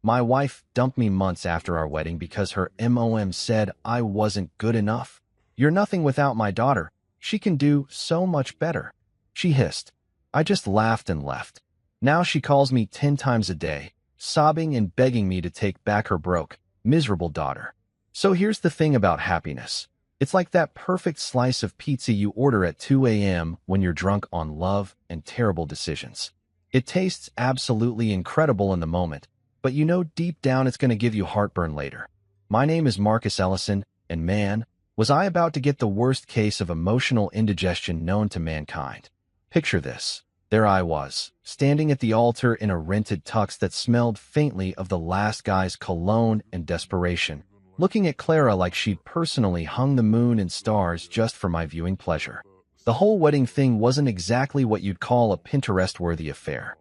My wife dumped me months after our wedding because her mom said I wasn't good enough. You're nothing without my daughter. She can do so much better. She hissed. I just laughed and left. Now she calls me 10 times a day, sobbing and begging me to take back her broke, miserable daughter. So here's the thing about happiness. It's like that perfect slice of pizza you order at 2 a.m. when you're drunk on love and terrible decisions. It tastes absolutely incredible in the moment, but you know deep down it's going to give you heartburn later. My name is Marcus Ellison, and man, was I about to get the worst case of emotional indigestion known to mankind. Picture this. There I was, standing at the altar in a rented tux that smelled faintly of the last guy's cologne and desperation, looking at Clara like she'd personally hung the moon and stars just for my viewing pleasure. The whole wedding thing wasn't exactly what you'd call a Pinterest-worthy affair.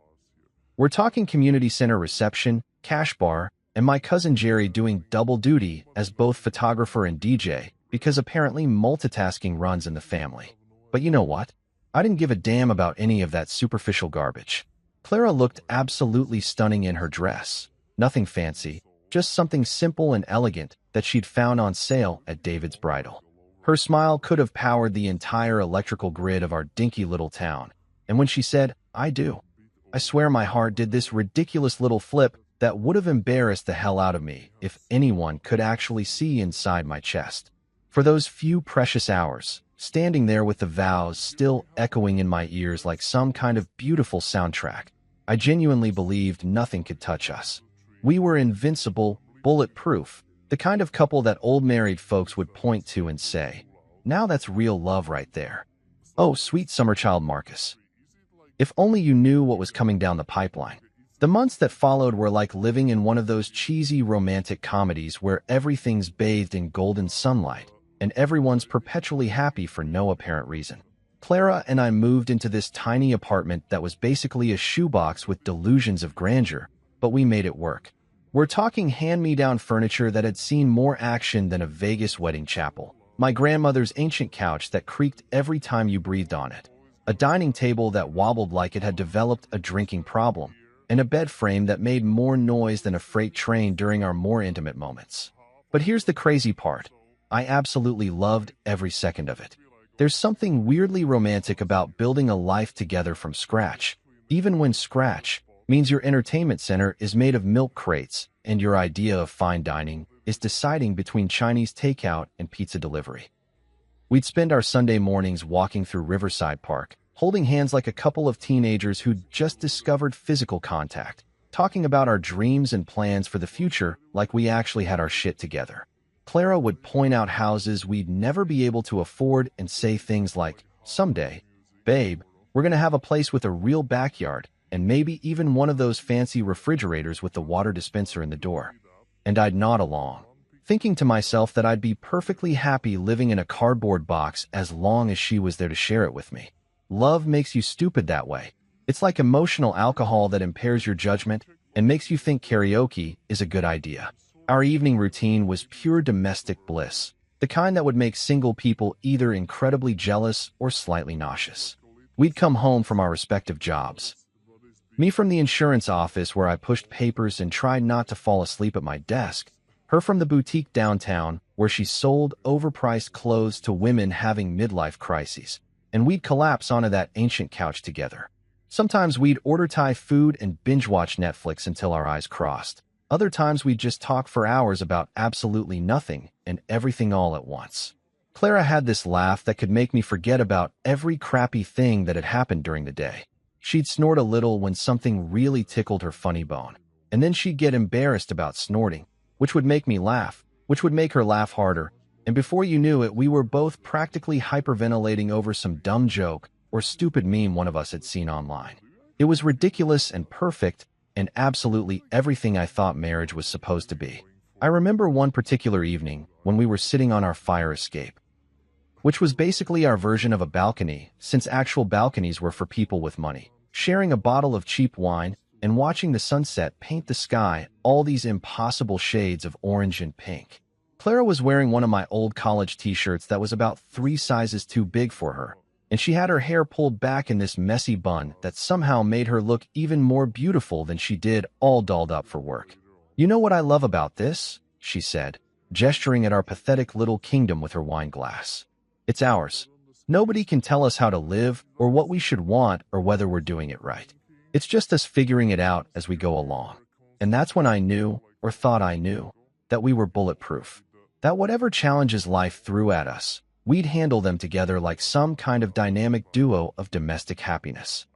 We're talking community center reception, cash bar, and my cousin Jerry doing double duty as both photographer and DJ, because apparently multitasking runs in the family. But you know what? I didn't give a damn about any of that superficial garbage. Clara looked absolutely stunning in her dress. Nothing fancy, just something simple and elegant that she'd found on sale at David's Bridal. Her smile could have powered the entire electrical grid of our dinky little town. And when she said, "I do," I swear my heart did this ridiculous little flip that would have embarrassed the hell out of me if anyone could actually see inside my chest. For those few precious hours, standing there with the vows still echoing in my ears like some kind of beautiful soundtrack, I genuinely believed nothing could touch us. We were invincible, bulletproof, the kind of couple that old married folks would point to and say, "Now that's real love right there." Oh, sweet summer child Marcus. If only you knew what was coming down the pipeline. The months that followed were like living in one of those cheesy romantic comedies where everything's bathed in golden sunlight, and everyone's perpetually happy for no apparent reason. Clara and I moved into this tiny apartment that was basically a shoebox with delusions of grandeur, but we made it work. We're talking hand-me-down furniture that had seen more action than a Vegas wedding chapel, my grandmother's ancient couch that creaked every time you breathed on it, a dining table that wobbled like it had developed a drinking problem, and a bed frame that made more noise than a freight train during our more intimate moments. But here's the crazy part. I absolutely loved every second of it. There's something weirdly romantic about building a life together from scratch, even when scratch means your entertainment center is made of milk crates and your idea of fine dining is deciding between Chinese takeout and pizza delivery. We'd spend our Sunday mornings walking through Riverside Park, holding hands like a couple of teenagers who'd just discovered physical contact, talking about our dreams and plans for the future like we actually had our shit together. Clara would point out houses we'd never be able to afford and say things like, "Someday, babe, we're going to have a place with a real backyard, and maybe even one of those fancy refrigerators with the water dispenser in the door." And I'd nod along, thinking to myself that I'd be perfectly happy living in a cardboard box as long as she was there to share it with me. Love makes you stupid that way. It's like emotional alcohol that impairs your judgment and makes you think karaoke is a good idea. Our evening routine was pure domestic bliss, the kind that would make single people either incredibly jealous or slightly nauseous. We'd come home from our respective jobs. Me from the insurance office where I pushed papers and tried not to fall asleep at my desk. Her from the boutique downtown where she sold overpriced clothes to women having midlife crises. And we'd collapse onto that ancient couch together. Sometimes we'd order Thai food and binge-watch Netflix until our eyes crossed. Other times we'd just talk for hours about absolutely nothing and everything all at once. Clara had this laugh that could make me forget about every crappy thing that had happened during the day. She'd snort a little when something really tickled her funny bone, and then she'd get embarrassed about snorting, which would make me laugh, which would make her laugh harder, and before you knew it, we were both practically hyperventilating over some dumb joke or stupid meme one of us had seen online. It was ridiculous and perfect, and absolutely everything I thought marriage was supposed to be. I remember one particular evening when we were sitting on our fire escape, which was basically our version of a balcony, since actual balconies were for people with money, sharing a bottle of cheap wine and watching the sunset paint the sky all these impossible shades of orange and pink. Clara was wearing one of my old college t-shirts that was about 3 sizes too big for her, and she had her hair pulled back in this messy bun that somehow made her look even more beautiful than she did all dolled up for work. You know what I love about this? She said, gesturing at our pathetic little kingdom with her wine glass. It's ours. Nobody can tell us how to live or what we should want or whether we're doing it right. It's just us figuring it out as we go along. And that's when I knew, or thought I knew, that we were bulletproof. That whatever challenges life threw at us, we'd handle them together like some kind of dynamic duo of domestic happiness.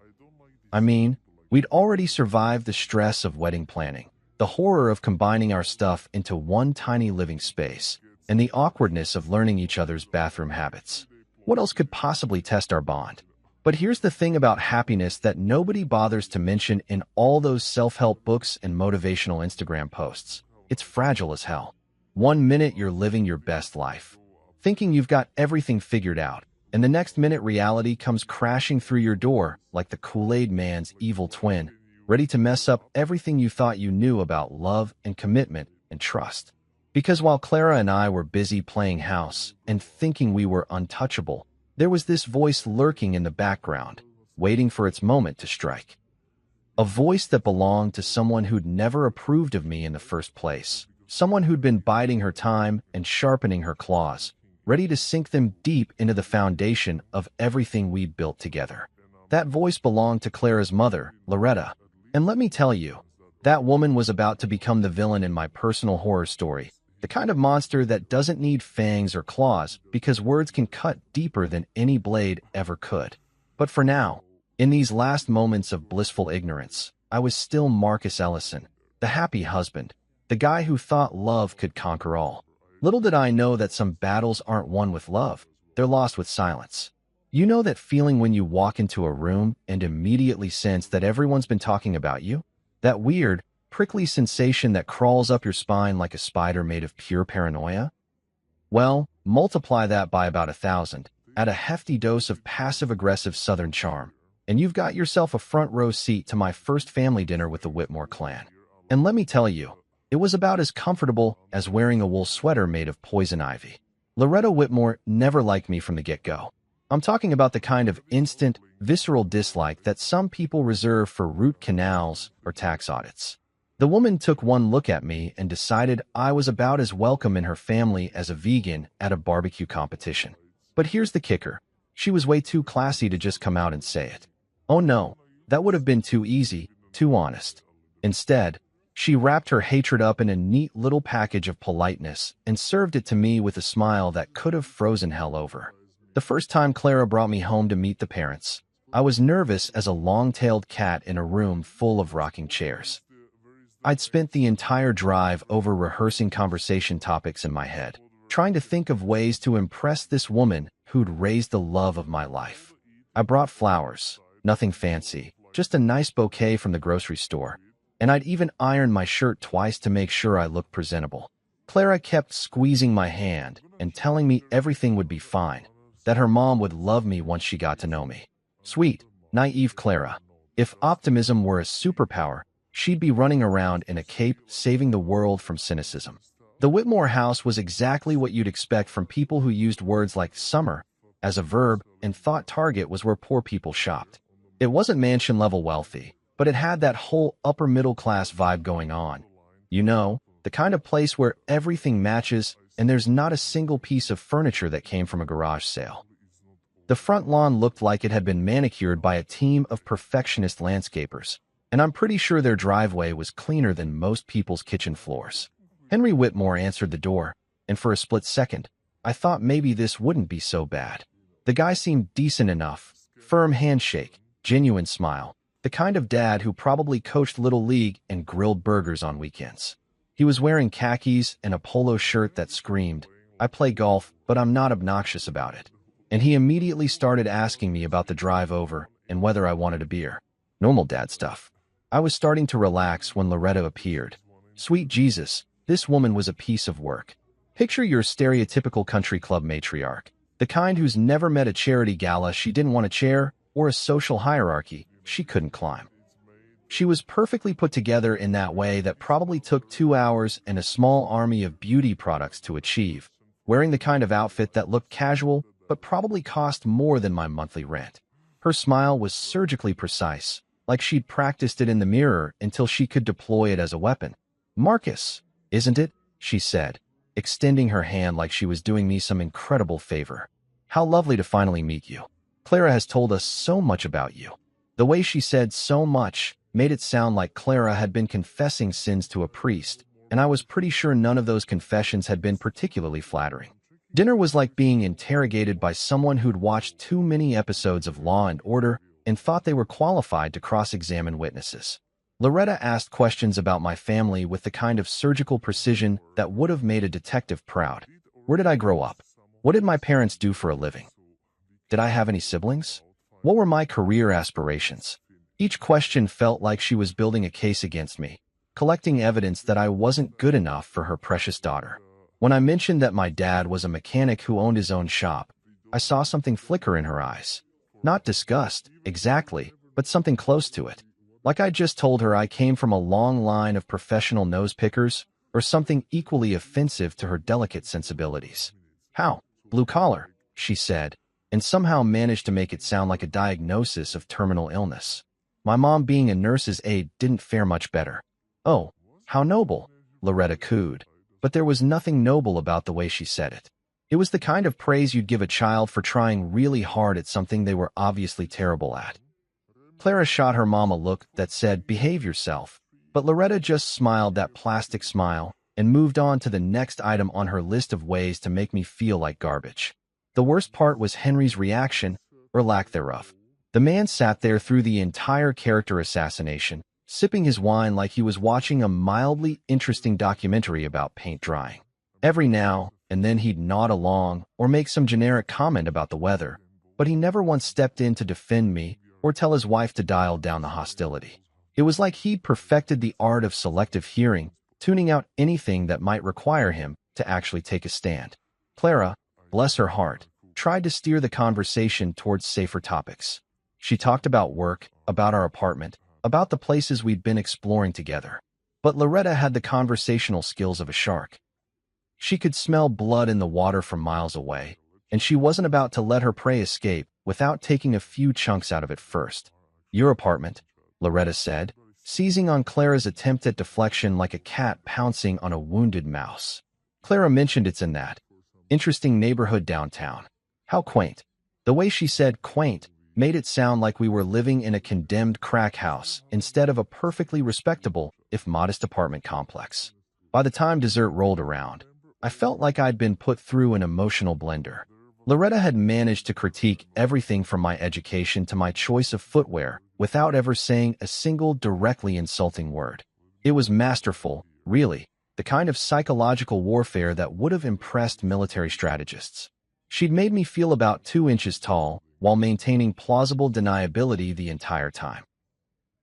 I mean, we'd already survived the stress of wedding planning, the horror of combining our stuff into one tiny living space, and the awkwardness of learning each other's bathroom habits. What else could possibly test our bond? But here's the thing about happiness that nobody bothers to mention in all those self-help books and motivational Instagram posts. It's fragile as hell. One minute you're living your best life, thinking you've got everything figured out, and the next minute reality comes crashing through your door like the Kool-Aid man's evil twin, ready to mess up everything you thought you knew about love and commitment and trust. Because while Clara and I were busy playing house and thinking we were untouchable, there was this voice lurking in the background, waiting for its moment to strike. A voice that belonged to someone who'd never approved of me in the first place, someone who'd been biding her time and sharpening her claws, ready to sink them deep into the foundation of everything we'd built together. That voice belonged to Clara's mother, Loretta. And let me tell you, that woman was about to become the villain in my personal horror story, the kind of monster that doesn't need fangs or claws because words can cut deeper than any blade ever could. But for now, in these last moments of blissful ignorance, I was still Marcus Ellison, the happy husband, the guy who thought love could conquer all. Little did I know that some battles aren't won with love, they're lost with silence. You know that feeling when you walk into a room and immediately sense that everyone's been talking about you? That weird, prickly sensation that crawls up your spine like a spider made of pure paranoia? Well, multiply that by about 1,000, add a hefty dose of passive-aggressive Southern charm, and you've got yourself a front-row seat to my first family dinner with the Whitmore clan. And let me tell you, it was about as comfortable as wearing a wool sweater made of poison ivy. Loretta Whitmore never liked me from the get-go. I'm talking about the kind of instant, visceral dislike that some people reserve for root canals or tax audits. The woman took one look at me and decided I was about as welcome in her family as a vegan at a barbecue competition. But here's the kicker. She was way too classy to just come out and say it. Oh no, that would have been too easy, too honest. Instead, she wrapped her hatred up in a neat little package of politeness and served it to me with a smile that could have frozen hell over. The first time Clara brought me home to meet the parents, I was nervous as a long-tailed cat in a room full of rocking chairs. I'd spent the entire drive over rehearsing conversation topics in my head, trying to think of ways to impress this woman who'd raised the love of my life. I brought flowers, nothing fancy, just a nice bouquet from the grocery store, and I'd even ironed my shirt twice to make sure I looked presentable. Clara kept squeezing my hand and telling me everything would be fine, that her mom would love me once she got to know me. Sweet, naive Clara. If optimism were a superpower, she'd be running around in a cape saving the world from cynicism. The Whitmore house was exactly what you'd expect from people who used words like summer as a verb and thought Target was where poor people shopped. It wasn't mansion-level wealthy, but it had that whole upper-middle-class vibe going on. You know, the kind of place where everything matches and there's not a single piece of furniture that came from a garage sale. The front lawn looked like it had been manicured by a team of perfectionist landscapers, and I'm pretty sure their driveway was cleaner than most people's kitchen floors. Henry Whitmore answered the door, and for a split second, I thought maybe this wouldn't be so bad. The guy seemed decent enough, firm handshake, genuine smile, the kind of dad who probably coached Little League and grilled burgers on weekends. He was wearing khakis and a polo shirt that screamed, "I play golf, but I'm not obnoxious about it." And he immediately started asking me about the drive over and whether I wanted a beer. Normal dad stuff. I was starting to relax when Loretta appeared. Sweet Jesus, this woman was a piece of work. Picture your stereotypical country club matriarch, the kind who's never met a charity gala she didn't want to chair or a social hierarchy she couldn't climb. She was perfectly put together in that way that probably took 2 hours and a small army of beauty products to achieve, wearing the kind of outfit that looked casual but probably cost more than my monthly rent. Her smile was surgically precise, like she'd practiced it in the mirror until she could deploy it as a weapon. Marcus, isn't it? She said, extending her hand like she was doing me some incredible favor. How lovely to finally meet you. Clara has told us so much about you. The way she said so much made it sound like Clara had been confessing sins to a priest, and I was pretty sure none of those confessions had been particularly flattering. Dinner was like being interrogated by someone who'd watched too many episodes of Law and Order and thought they were qualified to cross-examine witnesses. Loretta asked questions about my family with the kind of surgical precision that would have made a detective proud. Where did I grow up? What did my parents do for a living? Did I have any siblings? What were my career aspirations? Each question felt like she was building a case against me, collecting evidence that I wasn't good enough for her precious daughter. When I mentioned that my dad was a mechanic who owned his own shop, I saw something flicker in her eyes. Not disgust, exactly, but something close to it. Like I just told her I came from a long line of professional nose pickers, or something equally offensive to her delicate sensibilities. How? Blue collar, she said, and somehow managed to make it sound like a diagnosis of terminal illness. My mom being a nurse's aide didn't fare much better. Oh, how noble, Loretta cooed. But there was nothing noble about the way she said it. It was the kind of praise you'd give a child for trying really hard at something they were obviously terrible at. Clara shot her mom a look that said, "Behave yourself," but Loretta just smiled that plastic smile and moved on to the next item on her list of ways to make me feel like garbage. The worst part was Henry's reaction, or lack thereof. The man sat there through the entire character assassination, sipping his wine like he was watching a mildly interesting documentary about paint drying. Every now and then he'd nod along or make some generic comment about the weather, but he never once stepped in to defend me or tell his wife to dial down the hostility. It was like he'd perfected the art of selective hearing, tuning out anything that might require him to actually take a stand. Clara, bless her heart, tried to steer the conversation towards safer topics. She talked about work, about our apartment, about the places we'd been exploring together. But Loretta had the conversational skills of a shark. She could smell blood in the water from miles away, and she wasn't about to let her prey escape without taking a few chunks out of it first. Your apartment, Loretta said, seizing on Clara's attempt at deflection like a cat pouncing on a wounded mouse. Clara mentioned it's in that interesting neighborhood downtown. How quaint. The way she said quaint made it sound like we were living in a condemned crack house instead of a perfectly respectable, if modest apartment complex. By the time dessert rolled around, I felt like I'd been put through an emotional blender. Loretta had managed to critique everything from my education to my choice of footwear without ever saying a single directly insulting word. It was masterful, really, the kind of psychological warfare that would have impressed military strategists. She'd made me feel about 2 inches tall while maintaining plausible deniability the entire time.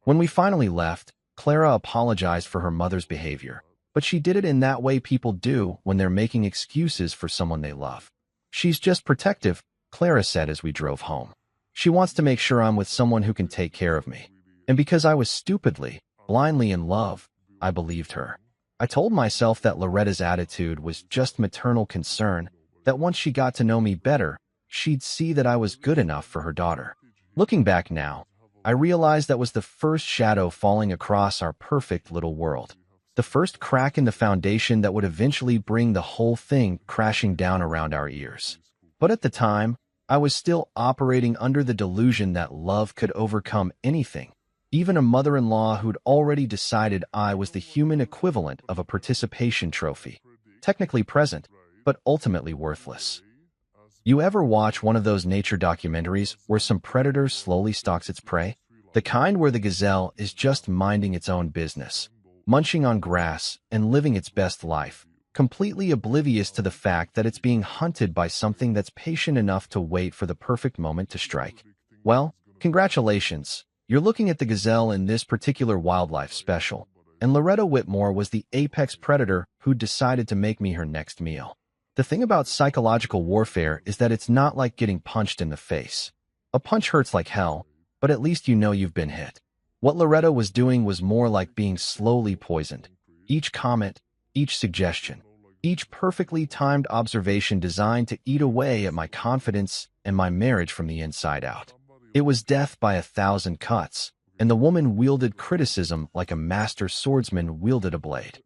When we finally left, Clara apologized for her mother's behavior, but she did it in that way people do when they're making excuses for someone they love. She's just protective, Clara said as we drove home. She wants to make sure I'm with someone who can take care of me. And because I was stupidly, blindly in love, I believed her. I told myself that Loretta's attitude was just maternal concern, that once she got to know me better, she'd see that I was good enough for her daughter. Looking back now, I realized that was the first shadow falling across our perfect little world. The first crack in the foundation that would eventually bring the whole thing crashing down around our ears. But at the time, I was still operating under the delusion that love could overcome anything, even a mother-in-law who'd already decided I was the human equivalent of a participation trophy, technically present, but ultimately worthless. You ever watch one of those nature documentaries where some predator slowly stalks its prey? The kind where the gazelle is just minding its own business, munching on grass and living its best life, completely oblivious to the fact that it's being hunted by something that's patient enough to wait for the perfect moment to strike. Well, congratulations. You're looking at the gazelle in this particular wildlife special, and Loretta Whitmore was the apex predator who decided to make me her next meal. The thing about psychological warfare is that it's not like getting punched in the face. A punch hurts like hell, but at least you know you've been hit. What Loretta was doing was more like being slowly poisoned. Each comment, each suggestion, each perfectly timed observation designed to eat away at my confidence and my marriage from the inside out. It was death by 1,000 cuts, and the woman wielded criticism like a master swordsman wielded a blade.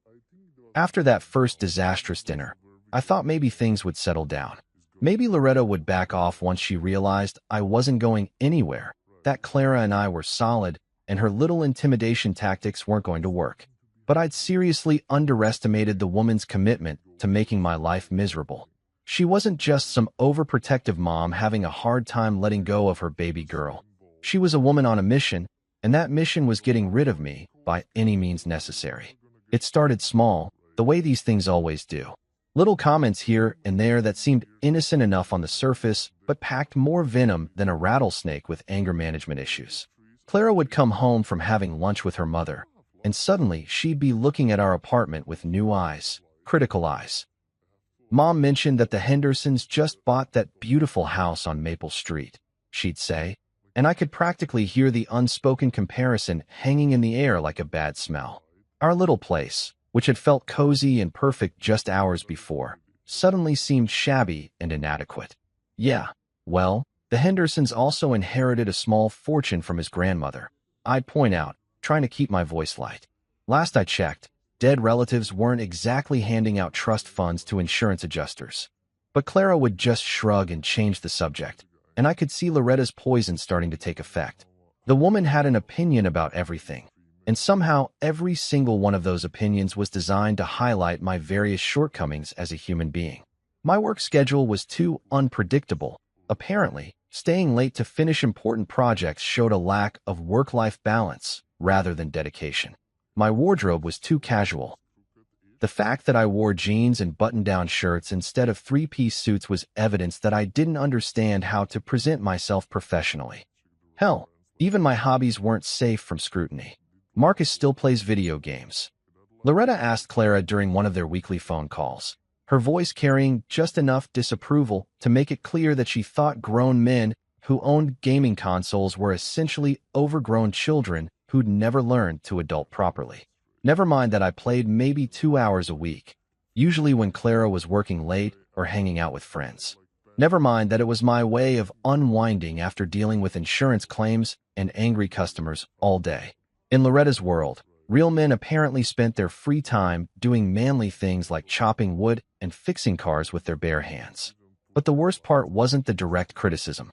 After that first disastrous dinner, I thought maybe things would settle down. Maybe Loretta would back off once she realized I wasn't going anywhere, that Clara and I were solid, and her little intimidation tactics weren't going to work. But I'd seriously underestimated the woman's commitment to making my life miserable. She wasn't just some overprotective mom having a hard time letting go of her baby girl. She was a woman on a mission, and that mission was getting rid of me by any means necessary. It started small, the way these things always do. Little comments here and there that seemed innocent enough on the surface, but packed more venom than a rattlesnake with anger management issues. Clara would come home from having lunch with her mother, and suddenly she'd be looking at our apartment with new eyes, critical eyes. Mom mentioned that the Hendersons just bought that beautiful house on Maple Street, she'd say, and I could practically hear the unspoken comparison hanging in the air like a bad smell. Our little place, which had felt cozy and perfect just hours before, suddenly seemed shabby and inadequate. Yeah, well, the Hendersons also inherited a small fortune from his grandmother, I'd point out, trying to keep my voice light. Last I checked, dead relatives weren't exactly handing out trust funds to insurance adjusters. But Clara would just shrug and change the subject, and I could see Loretta's poison starting to take effect. The woman had an opinion about everything, and somehow every single one of those opinions was designed to highlight my various shortcomings as a human being. My work schedule was too unpredictable. Apparently, staying late to finish important projects showed a lack of work-life balance rather than dedication. My wardrobe was too casual. The fact that I wore jeans and button-down shirts instead of three-piece suits was evidence that I didn't understand how to present myself professionally. Hell, even my hobbies weren't safe from scrutiny. Marcus still plays video games. Loretta asked Clara during one of their weekly phone calls, her voice carrying just enough disapproval to make it clear that she thought grown men who owned gaming consoles were essentially overgrown children who'd never learned to adult properly. Never mind that I played maybe 2 hours a week, usually when Clara was working late or hanging out with friends. Never mind that it was my way of unwinding after dealing with insurance claims and angry customers all day. In Loretta's world, real men apparently spent their free time doing manly things like chopping wood and fixing cars with their bare hands. But the worst part wasn't the direct criticism.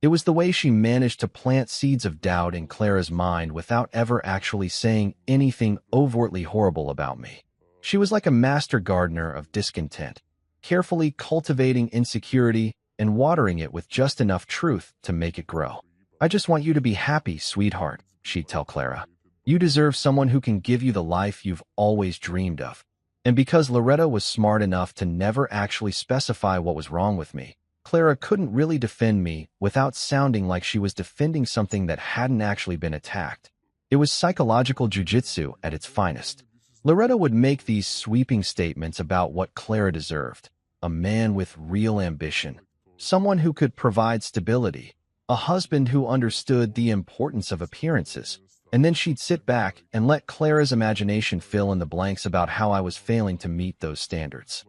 It was the way she managed to plant seeds of doubt in Clara's mind without ever actually saying anything overtly horrible about me. She was like a master gardener of discontent, carefully cultivating insecurity and watering it with just enough truth to make it grow. "I just want you to be happy, sweetheart," she'd tell Clara. "You deserve someone who can give you the life you've always dreamed of." And because Loretta was smart enough to never actually specify what was wrong with me, Clara couldn't really defend me without sounding like she was defending something that hadn't actually been attacked. It was psychological jujitsu at its finest. Loretta would make these sweeping statements about what Clara deserved: a man with real ambition, someone who could provide stability, a husband who understood the importance of appearances. And then she'd sit back and let Clara's imagination fill in the blanks about how I was failing to meet those standards.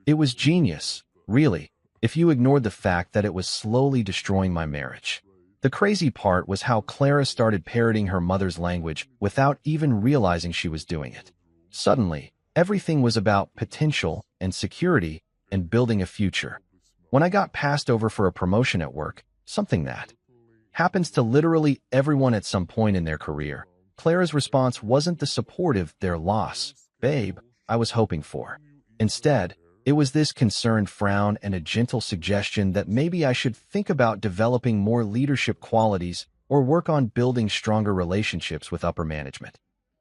It was genius, really, if you ignored the fact that it was slowly destroying my marriage. The crazy part was how Clara started parroting her mother's language without even realizing she was doing it. Suddenly, everything was about potential and security and building a future. When I got passed over for a promotion at work, something that happens to literally everyone at some point in their career, Clara's response wasn't the supportive "their loss, babe" I was hoping for. Instead, it was this concerned frown and a gentle suggestion that maybe I should think about developing more leadership qualities or work on building stronger relationships with upper management.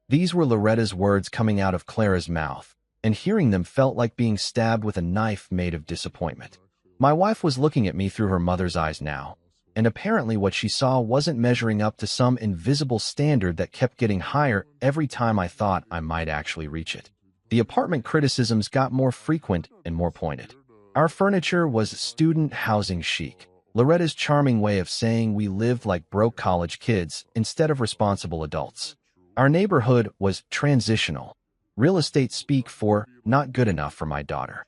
These were Loretta's words coming out of Clara's mouth, and hearing them felt like being stabbed with a knife made of disappointment. My wife was looking at me through her mother's eyes now, and apparently what she saw wasn't measuring up to some invisible standard that kept getting higher every time I thought I might actually reach it. The apartment criticisms got more frequent and more pointed. Our furniture was student housing chic, Loretta's charming way of saying we lived like broke college kids instead of responsible adults. Our neighborhood was transitional, real estate speak for not good enough for my daughter.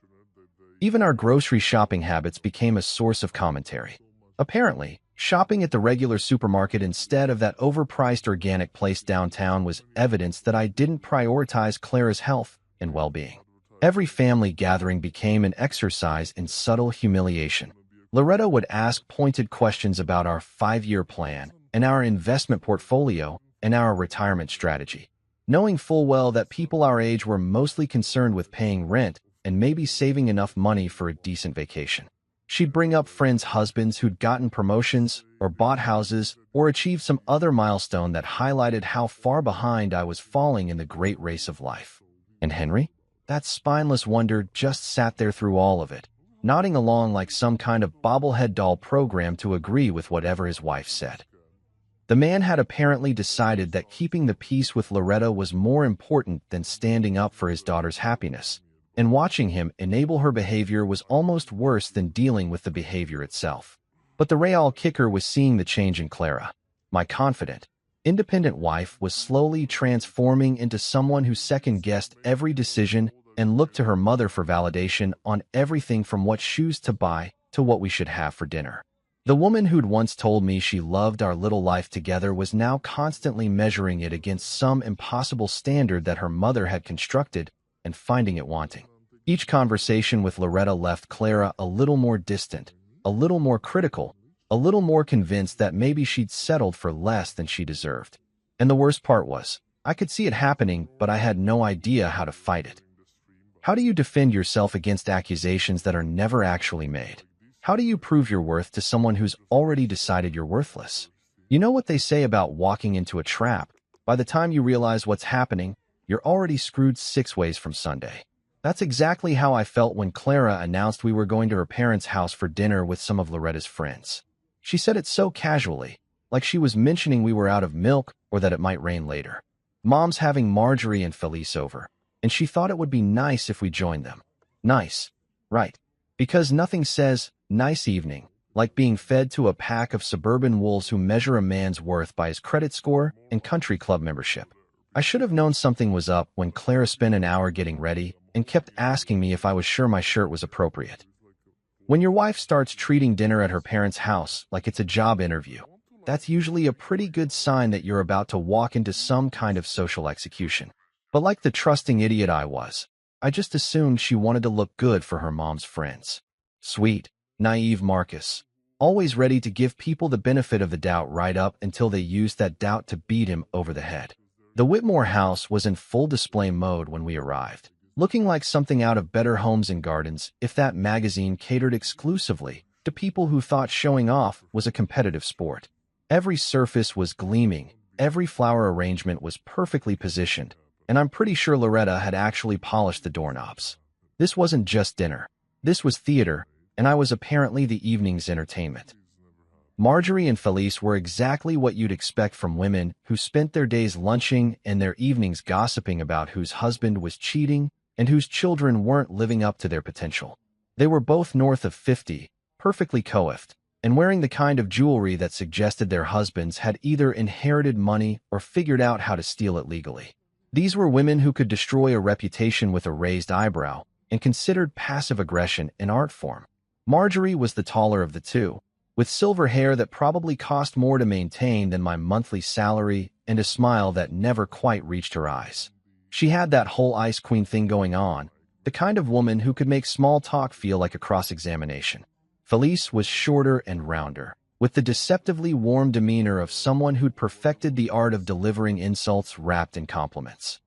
Even our grocery shopping habits became a source of commentary. Apparently, shopping at the regular supermarket instead of that overpriced organic place downtown was evidence that I didn't prioritize Clara's health and well-being. Every family gathering became an exercise in subtle humiliation. Loretta would ask pointed questions about our 5-year plan and our investment portfolio and our retirement strategy, knowing full well that people our age were mostly concerned with paying rent and maybe saving enough money for a decent vacation. She'd bring up friends' husbands who'd gotten promotions or bought houses or achieved some other milestone that highlighted how far behind I was falling in the great race of life. And Henry? That spineless wonder just sat there through all of it, nodding along like some kind of bobblehead doll programmed to agree with whatever his wife said. The man had apparently decided that keeping the peace with Loretta was more important than standing up for his daughter's happiness, and watching him enable her behavior was almost worse than dealing with the behavior itself. But the real kicker was seeing the change in Clara. My confident, independent wife was slowly transforming into someone who second-guessed every decision and looked to her mother for validation on everything from what shoes to buy to what we should have for dinner. The woman who'd once told me she loved our little life together was now constantly measuring it against some impossible standard that her mother had constructed and finding it wanting. Each conversation with Loretta left Clara a little more distant, a little more critical, a little more convinced that maybe she'd settled for less than she deserved. And the worst part was, I could see it happening, but I had no idea how to fight it. How do you defend yourself against accusations that are never actually made? How do you prove your worth to someone who's already decided you're worthless? You know what they say about walking into a trap? By the time you realize what's happening, you're already screwed 6 ways from Sunday. That's exactly how I felt when Clara announced we were going to her parents' house for dinner with some of Loretta's friends. She said it so casually, like she was mentioning we were out of milk or that it might rain later. Mom's having Marjorie and Felice over, and she thought it would be nice if we joined them. Nice, right? Because nothing says, nice evening, like being fed to a pack of suburban wolves who measure a man's worth by his credit score and country club membership. I should have known something was up when Clara spent an hour getting ready and kept asking me if I was sure my shirt was appropriate. When your wife starts treating dinner at her parents' house like it's a job interview, that's usually a pretty good sign that you're about to walk into some kind of social execution. But like the trusting idiot I was, I just assumed she wanted to look good for her mom's friends. Sweet, naive Marcus, always ready to give people the benefit of the doubt right up until they used that doubt to beat him over the head. The Whitmore house was in full display mode when we arrived, looking like something out of Better Homes and Gardens if that magazine catered exclusively to people who thought showing off was a competitive sport. Every surface was gleaming, every flower arrangement was perfectly positioned, and I'm pretty sure Loretta had actually polished the doorknobs. This wasn't just dinner. This was theater, and I was apparently the evening's entertainment. Marjorie and Felice were exactly what you'd expect from women who spent their days lunching and their evenings gossiping about whose husband was cheating and whose children weren't living up to their potential. They were both north of 50, perfectly coiffed, and wearing the kind of jewelry that suggested their husbands had either inherited money or figured out how to steal it legally. These were women who could destroy a reputation with a raised eyebrow and considered passive aggression an art form. Marjorie was the taller of the two, with silver hair that probably cost more to maintain than my monthly salary and a smile that never quite reached her eyes. She had that whole ice queen thing going on, the kind of woman who could make small talk feel like a cross-examination. Felice was shorter and rounder, with the deceptively warm demeanor of someone who'd perfected the art of delivering insults wrapped in compliments.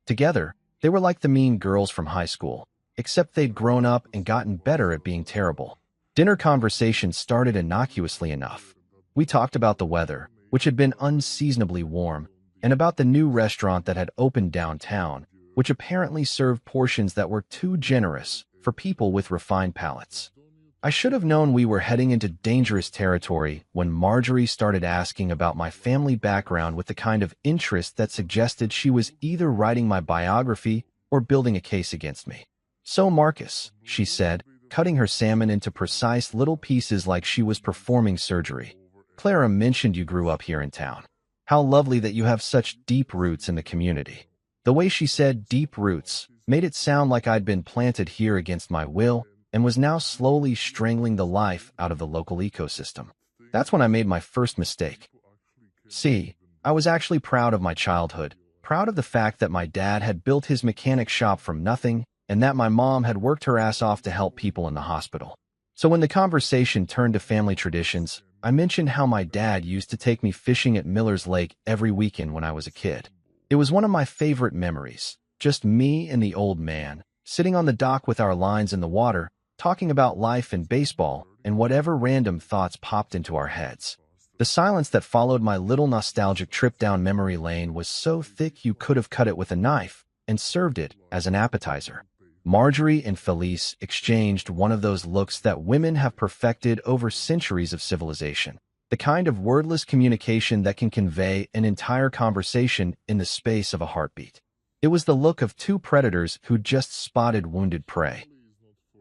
Together, they were like the mean girls from high school, except they'd grown up and gotten better at being terrible. Dinner conversation started innocuously enough. We talked about the weather, which had been unseasonably warm, and about the new restaurant that had opened downtown, which apparently served portions that were too generous for people with refined palates. I should have known we were heading into dangerous territory when Marjorie started asking about my family background with the kind of interest that suggested she was either writing my biography or building a case against me. So Marcus, she said, cutting her salmon into precise little pieces like she was performing surgery. Clara mentioned you grew up here in town. How lovely that you have such deep roots in the community. The way she said deep roots made it sound like I'd been planted here against my will and was now slowly strangling the life out of the local ecosystem. That's when I made my first mistake. See, I was actually proud of my childhood, proud of the fact that my dad had built his mechanic shop from nothing and that my mom had worked her ass off to help people in the hospital. So when the conversation turned to family traditions, I mentioned how my dad used to take me fishing at Miller's Lake every weekend when I was a kid. It was one of my favorite memories, just me and the old man, sitting on the dock with our lines in the water, talking about life and baseball and whatever random thoughts popped into our heads. The silence that followed my little nostalgic trip down memory lane was so thick you could have cut it with a knife and served it as an appetizer. Marjorie and Felice exchanged one of those looks that women have perfected over centuries of civilization, the kind of wordless communication that can convey an entire conversation in the space of a heartbeat. It was the look of two predators who'd just spotted wounded prey.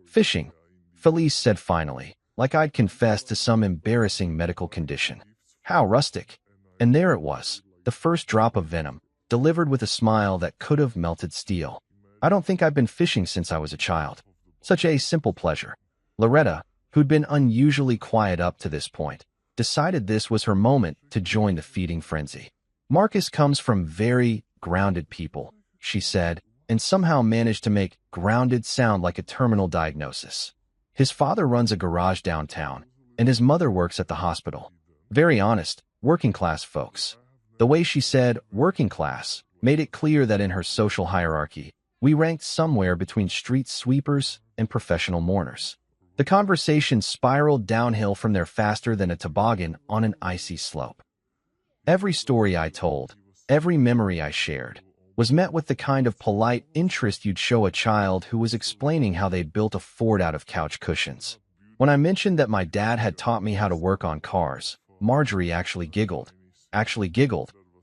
"Fishing," Felice said finally, like I'd confessed to some embarrassing medical condition. How rustic. And there it was, the first drop of venom, delivered with a smile that could have melted steel. "I don't think I've been fishing since I was a child." Such a simple pleasure. Loretta, who'd been unusually quiet up to this point, decided this was her moment to join the feeding frenzy. "Marcus comes from very grounded people," she said, and somehow managed to make grounded sound like a terminal diagnosis. "His father runs a garage downtown, and his mother works at the hospital. Very honest, working-class folks." The way she said working class made it clear that in her social hierarchy, we ranked somewhere between street sweepers and professional mourners. The conversation spiraled downhill from there faster than a toboggan on an icy slope. Every story I told, every memory I shared, was met with the kind of polite interest you'd show a child who was explaining how they'd built a fort out of couch cushions. When I mentioned that my dad had taught me how to work on cars, Marjorie actually giggled,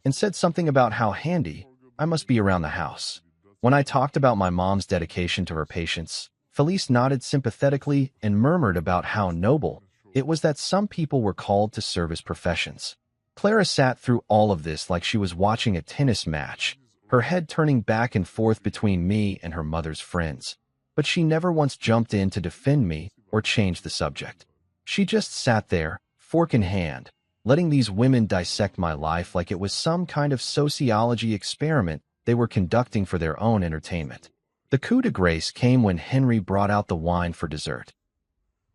and said something about how handy I must be around the house. When I talked about my mom's dedication to her patients, Felice nodded sympathetically and murmured about how noble it was that some people were called to service professions. Clara sat through all of this like she was watching a tennis match, her head turning back and forth between me and her mother's friends. But she never once jumped in to defend me or change the subject. She just sat there, fork in hand, letting these women dissect my life like it was some kind of sociology experiment they were conducting for their own entertainment. The coup de grace came when Henry brought out the wine for dessert.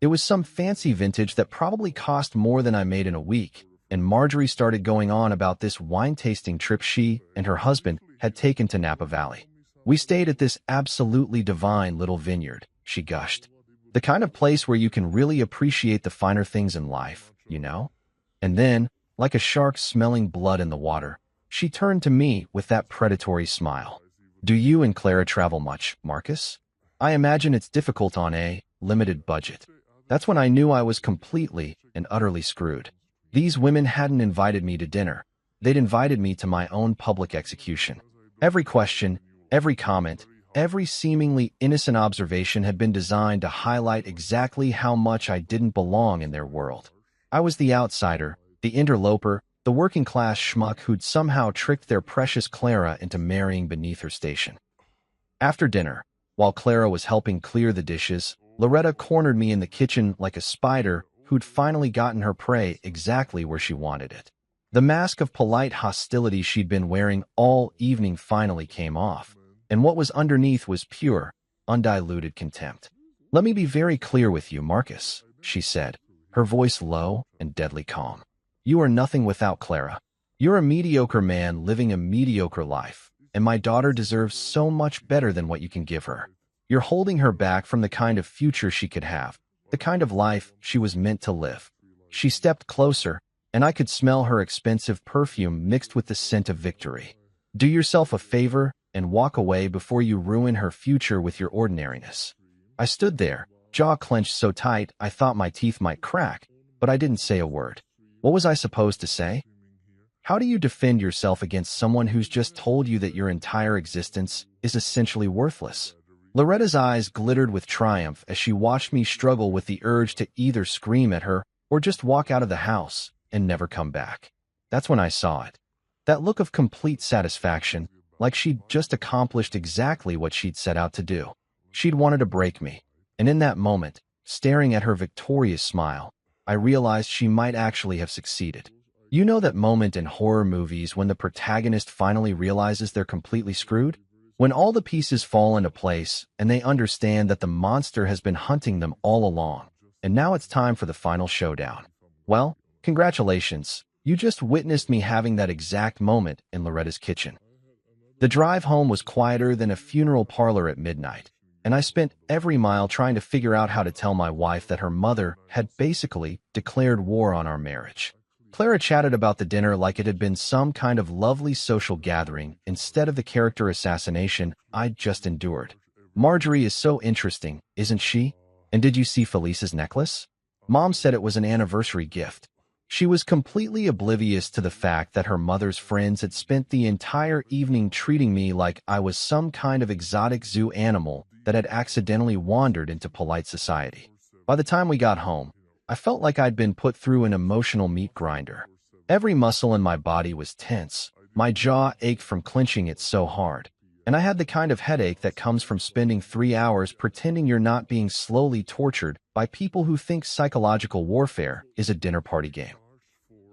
It was some fancy vintage that probably cost more than I made in a week, and Marjorie started going on about this wine-tasting trip she and her husband had taken to Napa Valley. "We stayed at this absolutely divine little vineyard," she gushed. "The kind of place where you can really appreciate the finer things in life, you know?" And then, like a shark smelling blood in the water, she turned to me with that predatory smile. "Do you and Clara travel much, Marcus? I imagine it's difficult on a limited budget." That's when I knew I was completely and utterly screwed. These women hadn't invited me to dinner. They'd invited me to my own public execution. Every question, every comment, every seemingly innocent observation had been designed to highlight exactly how much I didn't belong in their world. I was the outsider, the interloper, the working-class schmuck who'd somehow tricked their precious Clara into marrying beneath her station. After dinner, while Clara was helping clear the dishes, Loretta cornered me in the kitchen like a spider who'd finally gotten her prey exactly where she wanted it. The mask of polite hostility she'd been wearing all evening finally came off, and what was underneath was pure, undiluted contempt. "Let me be very clear with you, Marcus," she said, her voice low and deadly calm. "You are nothing without Clara. You're a mediocre man living a mediocre life, and my daughter deserves so much better than what you can give her. You're holding her back from the kind of future she could have, the kind of life she was meant to live." She stepped closer, and I could smell her expensive perfume mixed with the scent of victory. "Do yourself a favor and walk away before you ruin her future with your ordinariness." I stood there, jaw clenched so tight I thought my teeth might crack, but I didn't say a word. What was I supposed to say? How do you defend yourself against someone who's just told you that your entire existence is essentially worthless? Loretta's eyes glittered with triumph as she watched me struggle with the urge to either scream at her or just walk out of the house and never come back. That's when I saw it. That look of complete satisfaction, like she'd just accomplished exactly what she'd set out to do. She'd wanted to break me, and in that moment, staring at her victorious smile, I realized she might actually have succeeded. You know that moment in horror movies when the protagonist finally realizes they're completely screwed? When all the pieces fall into place and they understand that the monster has been hunting them all along, and now it's time for the final showdown. Well, congratulations. You just witnessed me having that exact moment in Loretta's kitchen. The drive home was quieter than a funeral parlor at midnight, and I spent every mile trying to figure out how to tell my wife that her mother had basically declared war on our marriage. Clara chatted about the dinner like it had been some kind of lovely social gathering instead of the character assassination I'd just endured. Marjorie is so interesting, isn't she? And did you see Felice's necklace? Mom said it was an anniversary gift. She was completely oblivious to the fact that her mother's friends had spent the entire evening treating me like I was some kind of exotic zoo animal that had accidentally wandered into polite society. By the time we got home, I felt like I'd been put through an emotional meat grinder. Every muscle in my body was tense. My jaw ached from clenching it so hard. And I had the kind of headache that comes from spending 3 hours pretending you're not being slowly tortured by people who think psychological warfare is a dinner party game.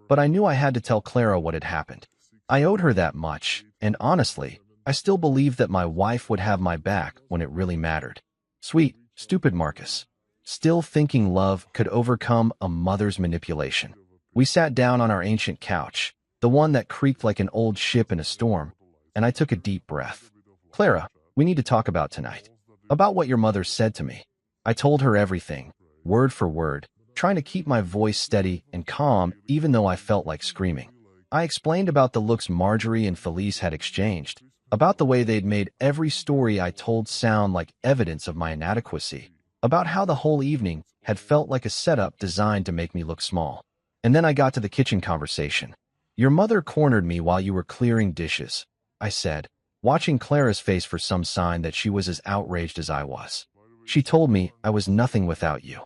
But I knew I had to tell Clara what had happened. I owed her that much, and honestly, I still believed that my wife would have my back when it really mattered. Sweet, stupid Marcus. Still thinking love could overcome a mother's manipulation. We sat down on our ancient couch, the one that creaked like an old ship in a storm, and I took a deep breath. Clara, we need to talk about tonight. About what your mother said to me. I told her everything, word for word, trying to keep my voice steady and calm even though I felt like screaming. I explained about the looks Marjorie and Felice had exchanged, about the way they'd made every story I told sound like evidence of my inadequacy, about how the whole evening had felt like a setup designed to make me look small. And then I got to the kitchen conversation. Your mother cornered me while you were clearing dishes, I said, watching Clara's face for some sign that she was as outraged as I was. She told me I was nothing without you.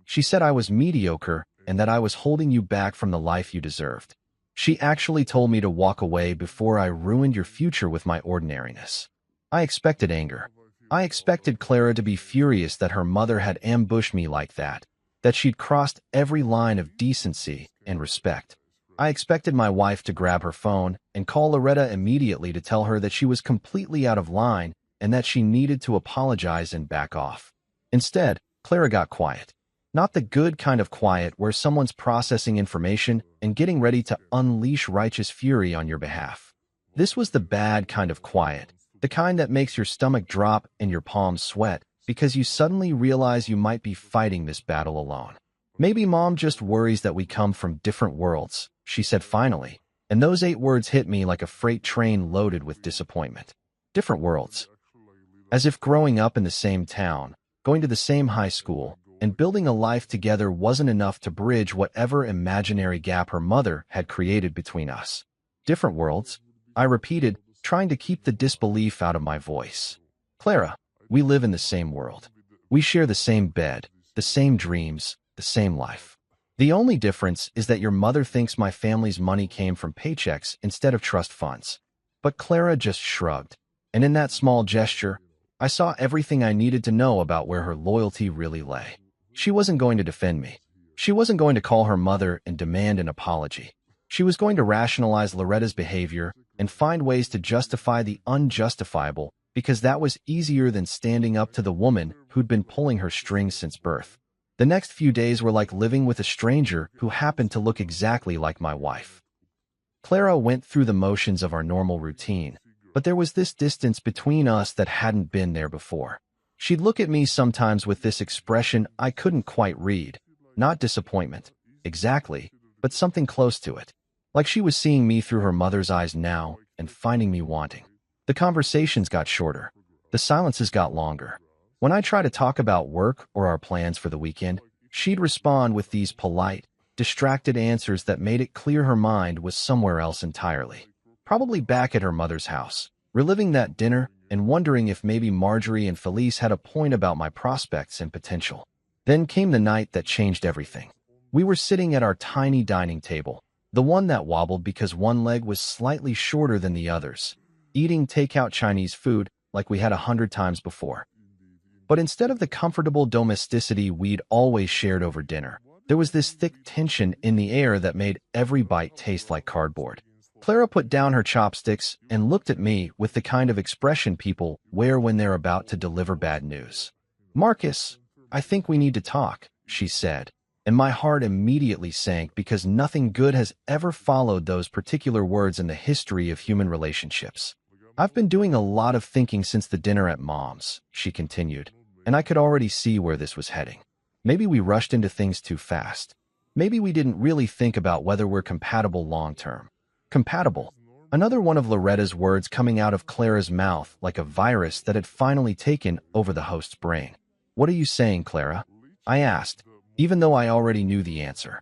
She said I was mediocre and that I was holding you back from the life you deserved. She actually told me to walk away before I ruined your future with my ordinariness. I expected anger. I expected Clara to be furious that her mother had ambushed me like that she'd crossed every line of decency and respect. I expected my wife to grab her phone and call Loretta immediately to tell her that she was completely out of line and that she needed to apologize and back off. Instead, Clara got quiet. Not the good kind of quiet where someone's processing information and getting ready to unleash righteous fury on your behalf. This was the bad kind of quiet, the kind that makes your stomach drop and your palms sweat because you suddenly realize you might be fighting this battle alone. Maybe Mom just worries that we come from different worlds, she said finally, and those 8 words hit me like a freight train loaded with disappointment. Different worlds. As if growing up in the same town, going to the same high school, and building a life together wasn't enough to bridge whatever imaginary gap her mother had created between us. Different worlds, I repeated, trying to keep the disbelief out of my voice. Clara, we live in the same world. We share the same bed, the same dreams, the same life. The only difference is that your mother thinks my family's money came from paychecks instead of trust funds. But Clara just shrugged, and in that small gesture, I saw everything I needed to know about where her loyalty really lay. She wasn't going to defend me. She wasn't going to call her mother and demand an apology. She was going to rationalize Loretta's behavior and find ways to justify the unjustifiable because that was easier than standing up to the woman who'd been pulling her strings since birth. The next few days were like living with a stranger who happened to look exactly like my wife. Clara went through the motions of our normal routine, but there was this distance between us that hadn't been there before. She'd look at me sometimes with this expression I couldn't quite read. Not disappointment, exactly, but something close to it. Like she was seeing me through her mother's eyes now and finding me wanting. The conversations got shorter. The silences got longer. When I tried to talk about work or our plans for the weekend, she'd respond with these polite, distracted answers that made it clear her mind was somewhere else entirely. Probably back at her mother's house, reliving that dinner and wondering if maybe Marjorie and Felice had a point about my prospects and potential. Then came the night that changed everything. We were sitting at our tiny dining table, the one that wobbled because one leg was slightly shorter than the others, eating takeout Chinese food like we had 100 times before. But instead of the comfortable domesticity we'd always shared over dinner, There was this thick tension in the air that made every bite taste like cardboard. Clara put down her chopsticks and looked at me with the kind of expression people wear when they're about to deliver bad news. "Marcus, I think we need to talk," she said, and my heart immediately sank because nothing good has ever followed those particular words in the history of human relationships. "I've been doing a lot of thinking since the dinner at Mom's," she continued, and I could already see where this was heading. Maybe we rushed into things too fast. Maybe we didn't really think about whether we're compatible long-term. Compatible. Another one of Loretta's words coming out of Clara's mouth like a virus that had finally taken over the host's brain. "What are you saying, Clara?" I asked, even though I already knew the answer.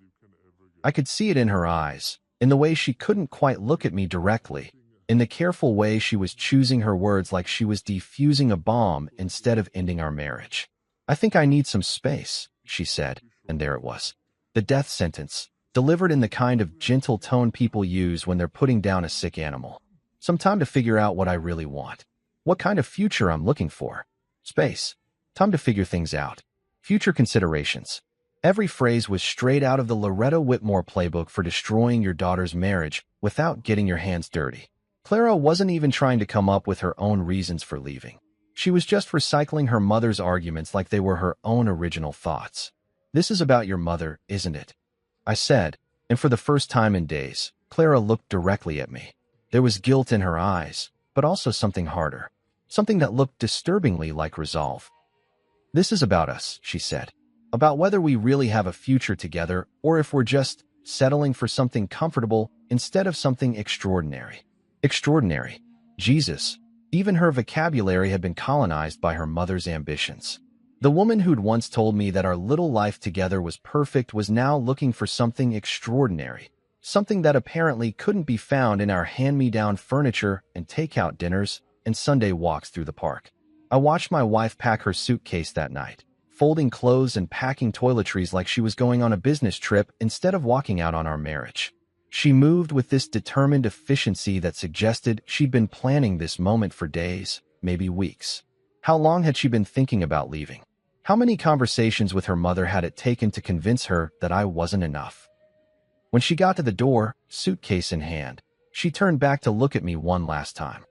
I could see it in her eyes, in the way she couldn't quite look at me directly, in the careful way she was choosing her words like she was defusing a bomb instead of ending our marriage. "I think I need some space," she said, and there it was. The death sentence, delivered in the kind of gentle tone people use when they're putting down a sick animal. Some time to figure out what I really want. What kind of future I'm looking for. Space. Time to figure things out. Future considerations. Every phrase was straight out of the Loretta Whitmore playbook for destroying your daughter's marriage without getting your hands dirty. Clara wasn't even trying to come up with her own reasons for leaving. She was just recycling her mother's arguments like they were her own original thoughts. "This is about your mother, isn't it?" I said, and for the first time in days, Clara looked directly at me. There was guilt in her eyes, but also something harder. Something that looked disturbingly like resolve. "This is about us," she said. "About whether we really have a future together or if we're just settling for something comfortable instead of something extraordinary." Extraordinary. Jesus. Even her vocabulary had been colonized by her mother's ambitions. The woman who'd once told me that our little life together was perfect was now looking for something extraordinary, something that apparently couldn't be found in our hand-me-down furniture and takeout dinners and Sunday walks through the park. I watched my wife pack her suitcase that night, folding clothes and packing toiletries like she was going on a business trip instead of walking out on our marriage. She moved with this determined efficiency that suggested she'd been planning this moment for days, maybe weeks. How long had she been thinking about leaving? How many conversations with her mother had it taken to convince her that I wasn't enough? When she got to the door, suitcase in hand, she turned back to look at me one last time.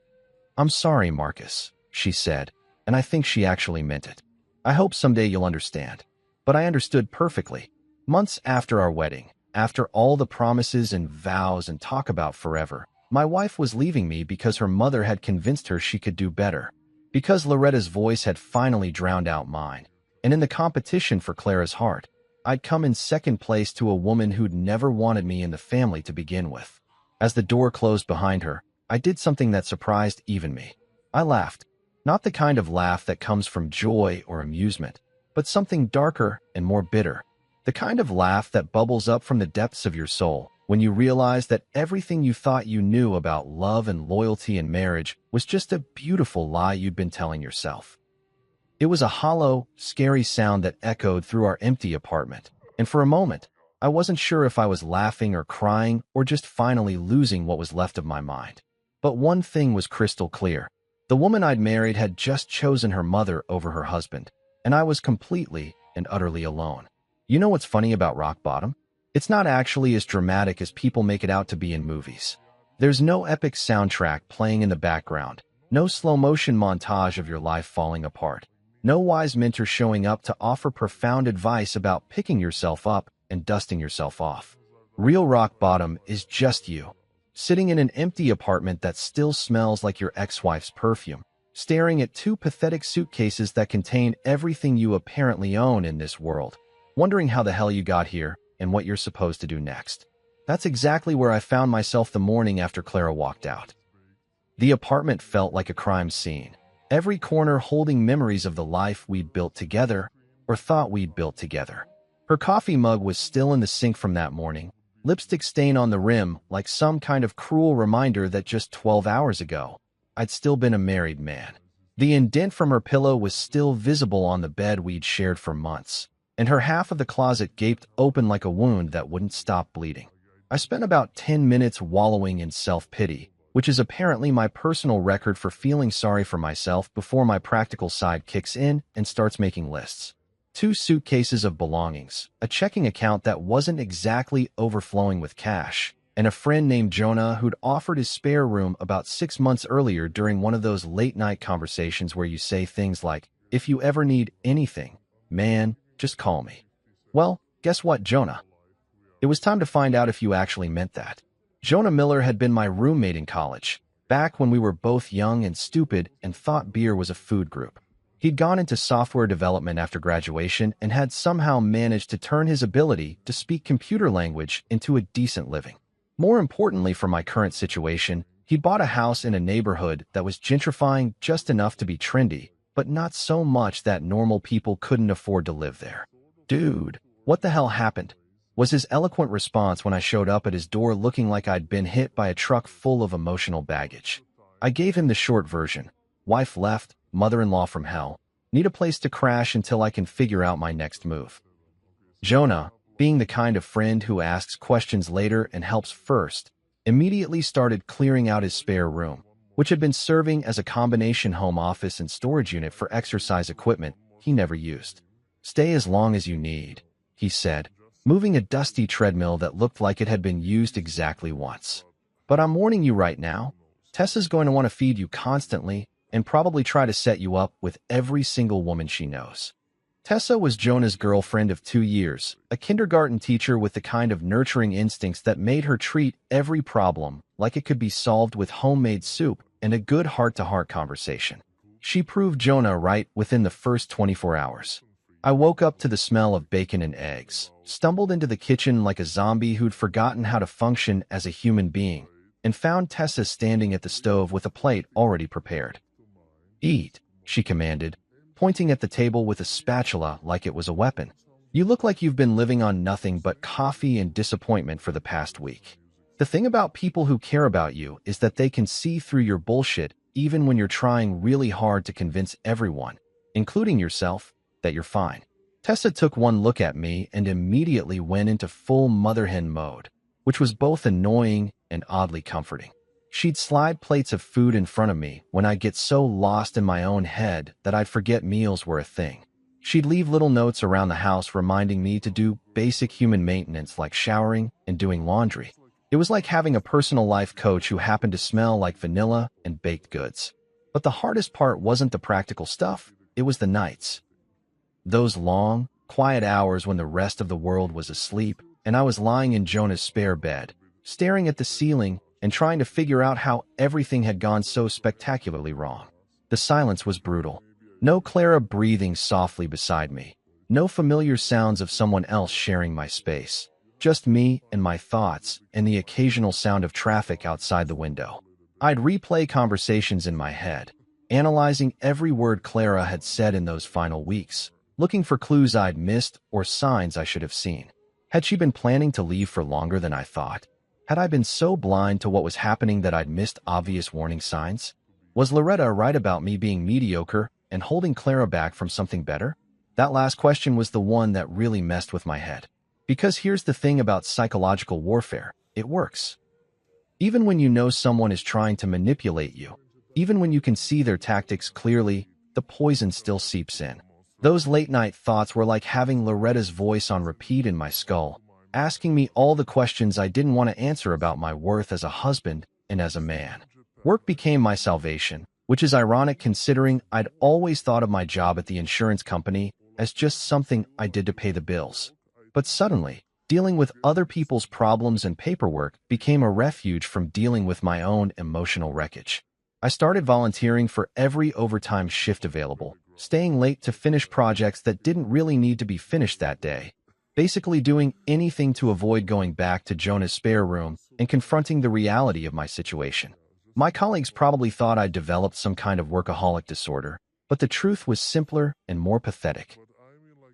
"I'm sorry, Marcus," she said, and I think she actually meant it. "I hope someday you'll understand." But I understood perfectly. Months after our wedding, after all the promises and vows and talk about forever, my wife was leaving me because her mother had convinced her she could do better. Because Loretta's voice had finally drowned out mine. And in the competition for Clara's heart, I'd come in second place to a woman who'd never wanted me in the family to begin with. As the door closed behind her, I did something that surprised even me. I laughed. Not the kind of laugh that comes from joy or amusement, but something darker and more bitter. The kind of laugh that bubbles up from the depths of your soul when you realize that everything you thought you knew about love and loyalty and marriage was just a beautiful lie you'd been telling yourself. It was a hollow, scary sound that echoed through our empty apartment, and for a moment, I wasn't sure if I was laughing or crying or just finally losing what was left of my mind. But one thing was crystal clear. The woman I'd married had just chosen her mother over her husband, and I was completely and utterly alone. You know what's funny about rock bottom? It's not actually as dramatic as people make it out to be in movies. There's no epic soundtrack playing in the background, no slow-motion montage of your life falling apart. No wise mentor showing up to offer profound advice about picking yourself up and dusting yourself off. Real rock bottom is just you, sitting in an empty apartment that still smells like your ex-wife's perfume, staring at two pathetic suitcases that contain everything you apparently own in this world, wondering how the hell you got here and what you're supposed to do next. That's exactly where I found myself the morning after Clara walked out. The apartment felt like a crime scene. Every corner holding memories of the life we'd built together, or thought we'd built together. Her coffee mug was still in the sink from that morning, lipstick stain on the rim like some kind of cruel reminder that just 12 hours ago, I'd still been a married man. The indent from her pillow was still visible on the bed we'd shared for months, and her half of the closet gaped open like a wound that wouldn't stop bleeding. I spent about 10 minutes wallowing in self-pity, which is apparently my personal record for feeling sorry for myself before my practical side kicks in and starts making lists. 2 suitcases of belongings, a checking account that wasn't exactly overflowing with cash, and a friend named Jonah who'd offered his spare room about 6 months earlier during one of those late-night conversations where you say things like, "If you ever need anything, man, just call me." Well, guess what, Jonah? It was time to find out if you actually meant that. Jonah Miller had been my roommate in college, back when we were both young and stupid and thought beer was a food group. He'd gone into software development after graduation and had somehow managed to turn his ability to speak computer language into a decent living. More importantly for my current situation, he'd bought a house in a neighborhood that was gentrifying just enough to be trendy, but not so much that normal people couldn't afford to live there. "Dude, what the hell happened?" was his eloquent response when I showed up at his door looking like I'd been hit by a truck full of emotional baggage. I gave him the short version. Wife left, mother-in-law from hell. Need a place to crash until I can figure out my next move. Jonah, being the kind of friend who asks questions later and helps first, immediately started clearing out his spare room, which had been serving as a combination home office and storage unit for exercise equipment he never used. "Stay as long as you need," he said, moving a dusty treadmill that looked like it had been used exactly once. "But I'm warning you right now, Tessa's going to want to feed you constantly and probably try to set you up with every single woman she knows." Tessa was Jonah's girlfriend of 2 years, a kindergarten teacher with the kind of nurturing instincts that made her treat every problem like it could be solved with homemade soup and a good heart-to-heart conversation. She proved Jonah right within the first 24 hours. I woke up to the smell of bacon and eggs, stumbled into the kitchen like a zombie who'd forgotten how to function as a human being, and found Tessa standing at the stove with a plate already prepared. "Eat," she commanded, pointing at the table with a spatula like it was a weapon. "You look like you've been living on nothing but coffee and disappointment for the past week." The thing about people who care about you is that they can see through your bullshit even when you're trying really hard to convince everyone, including yourself, that you're fine. Tessa took one look at me and immediately went into full mother hen mode, which was both annoying and oddly comforting. She'd slide plates of food in front of me when I'd get so lost in my own head that I'd forget meals were a thing. She'd leave little notes around the house reminding me to do basic human maintenance like showering and doing laundry. It was like having a personal life coach who happened to smell like vanilla and baked goods. But the hardest part wasn't the practical stuff, it was the nights. Those long, quiet hours when the rest of the world was asleep and I was lying in Jonah's spare bed, staring at the ceiling and trying to figure out how everything had gone so spectacularly wrong. The silence was brutal. No Clara breathing softly beside me. No familiar sounds of someone else sharing my space. Just me and my thoughts and the occasional sound of traffic outside the window. I'd replay conversations in my head, analyzing every word Clara had said in those final weeks, looking for clues I'd missed or signs I should have seen. Had she been planning to leave for longer than I thought? Had I been so blind to what was happening that I'd missed obvious warning signs? Was Loretta right about me being mediocre and holding Clara back from something better? That last question was the one that really messed with my head. Because here's the thing about psychological warfare, it works. Even when you know someone is trying to manipulate you, even when you can see their tactics clearly, the poison still seeps in. Those late-night thoughts were like having Loretta's voice on repeat in my skull, asking me all the questions I didn't want to answer about my worth as a husband and as a man. Work became my salvation, which is ironic considering I'd always thought of my job at the insurance company as just something I did to pay the bills. But suddenly, dealing with other people's problems and paperwork became a refuge from dealing with my own emotional wreckage. I started volunteering for every overtime shift available, staying late to finish projects that didn't really need to be finished that day, basically doing anything to avoid going back to Jonah's spare room and confronting the reality of my situation. My colleagues probably thought I'd developed some kind of workaholic disorder, but the truth was simpler and more pathetic.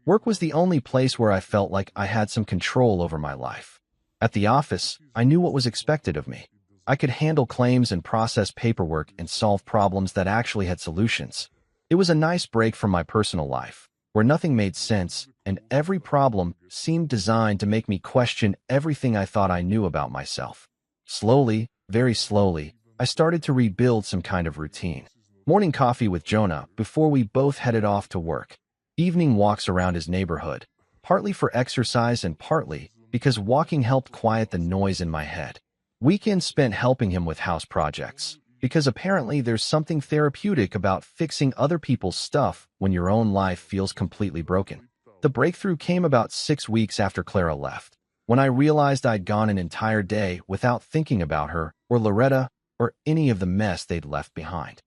Work was the only place where I felt like I had some control over my life. At the office, I knew what was expected of me. I could handle claims and process paperwork and solve problems that actually had solutions. It was a nice break from my personal life, where nothing made sense and every problem seemed designed to make me question everything I thought I knew about myself. Slowly, very slowly, I started to rebuild some kind of routine. Morning coffee with Jonah before we both headed off to work. evening walks around his neighborhood, partly for exercise and partly because walking helped quiet the noise in my head. Weekends spent helping him with house projects, because apparently there's something therapeutic about fixing other people's stuff when your own life feels completely broken. The breakthrough came about 6 weeks after Clara left, when I realized I'd gone an entire day without thinking about her or Loretta or any of the mess they'd left behind.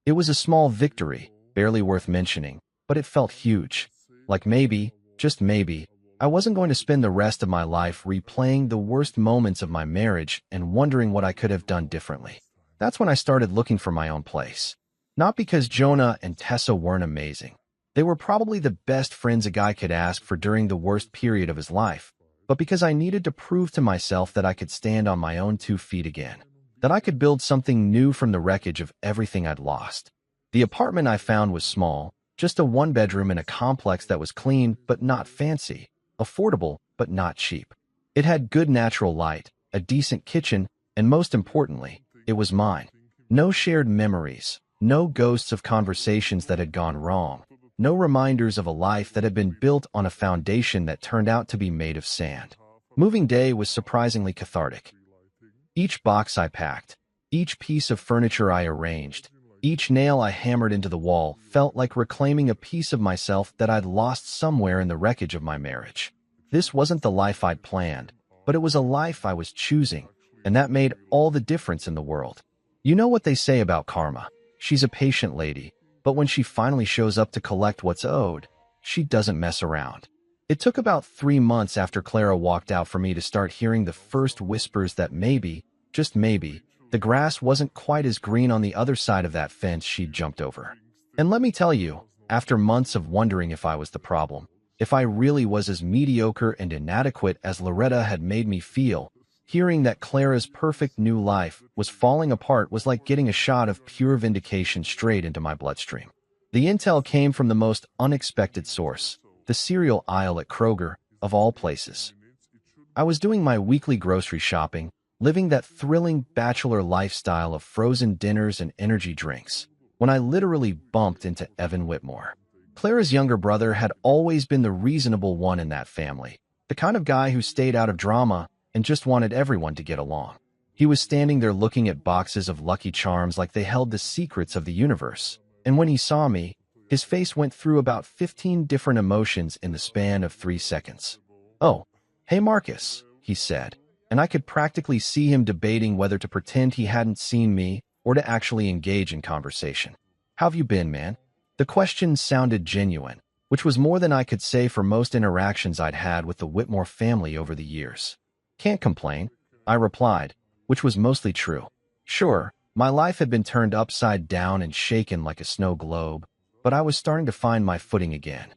It was a small victory, barely worth mentioning, but it felt huge. Like maybe, just maybe, I wasn't going to spend the rest of my life replaying the worst moments of my marriage and wondering what I could have done differently. That's when I started looking for my own place. Not because Jonah and Tessa weren't amazing. They were probably the best friends a guy could ask for during the worst period of his life, but because I needed to prove to myself that I could stand on my own 2 feet again, that I could build something new from the wreckage of everything I'd lost. The apartment I found was small, just a 1-bedroom in a complex that was clean but not fancy, affordable but not cheap. It had good natural light, a decent kitchen, and most importantly, it was mine. No shared memories, no ghosts of conversations that had gone wrong, no reminders of a life that had been built on a foundation that turned out to be made of sand. Moving day was surprisingly cathartic. Each box I packed, each piece of furniture I arranged, each nail I hammered into the wall felt like reclaiming a piece of myself that I'd lost somewhere in the wreckage of my marriage. This wasn't the life I'd planned, but it was a life I was choosing, and that made all the difference in the world. You know what they say about karma. She's a patient lady, but when she finally shows up to collect what's owed, she doesn't mess around. It took about 3 months after Clara walked out for me to start hearing the first whispers that maybe, just maybe, the grass wasn't quite as green on the other side of that fence she'd jumped over. And let me tell you, after months of wondering if I was the problem, if I really was as mediocre and inadequate as Loretta had made me feel, hearing that Clara's perfect new life was falling apart was like getting a shot of pure vindication straight into my bloodstream. The intel came from the most unexpected source, the cereal aisle at Kroger, of all places. I was doing my weekly grocery shopping, living that thrilling bachelor lifestyle of frozen dinners and energy drinks, when I literally bumped into Evan Whitmore. Clara's younger brother had always been the reasonable one in that family, the kind of guy who stayed out of drama and just wanted everyone to get along. He was standing there looking at boxes of Lucky Charms like they held the secrets of the universe, and when he saw me, his face went through about 15 different emotions in the span of 3 seconds. "Oh, hey Marcus," he said, and I could practically see him debating whether to pretend he hadn't seen me or to actually engage in conversation. "How've you been, man?" The question sounded genuine, which was more than I could say for most interactions I'd had with the Whitmore family over the years. "Can't complain," I replied, which was mostly true. Sure, my life had been turned upside down and shaken like a snow globe, but I was starting to find my footing again.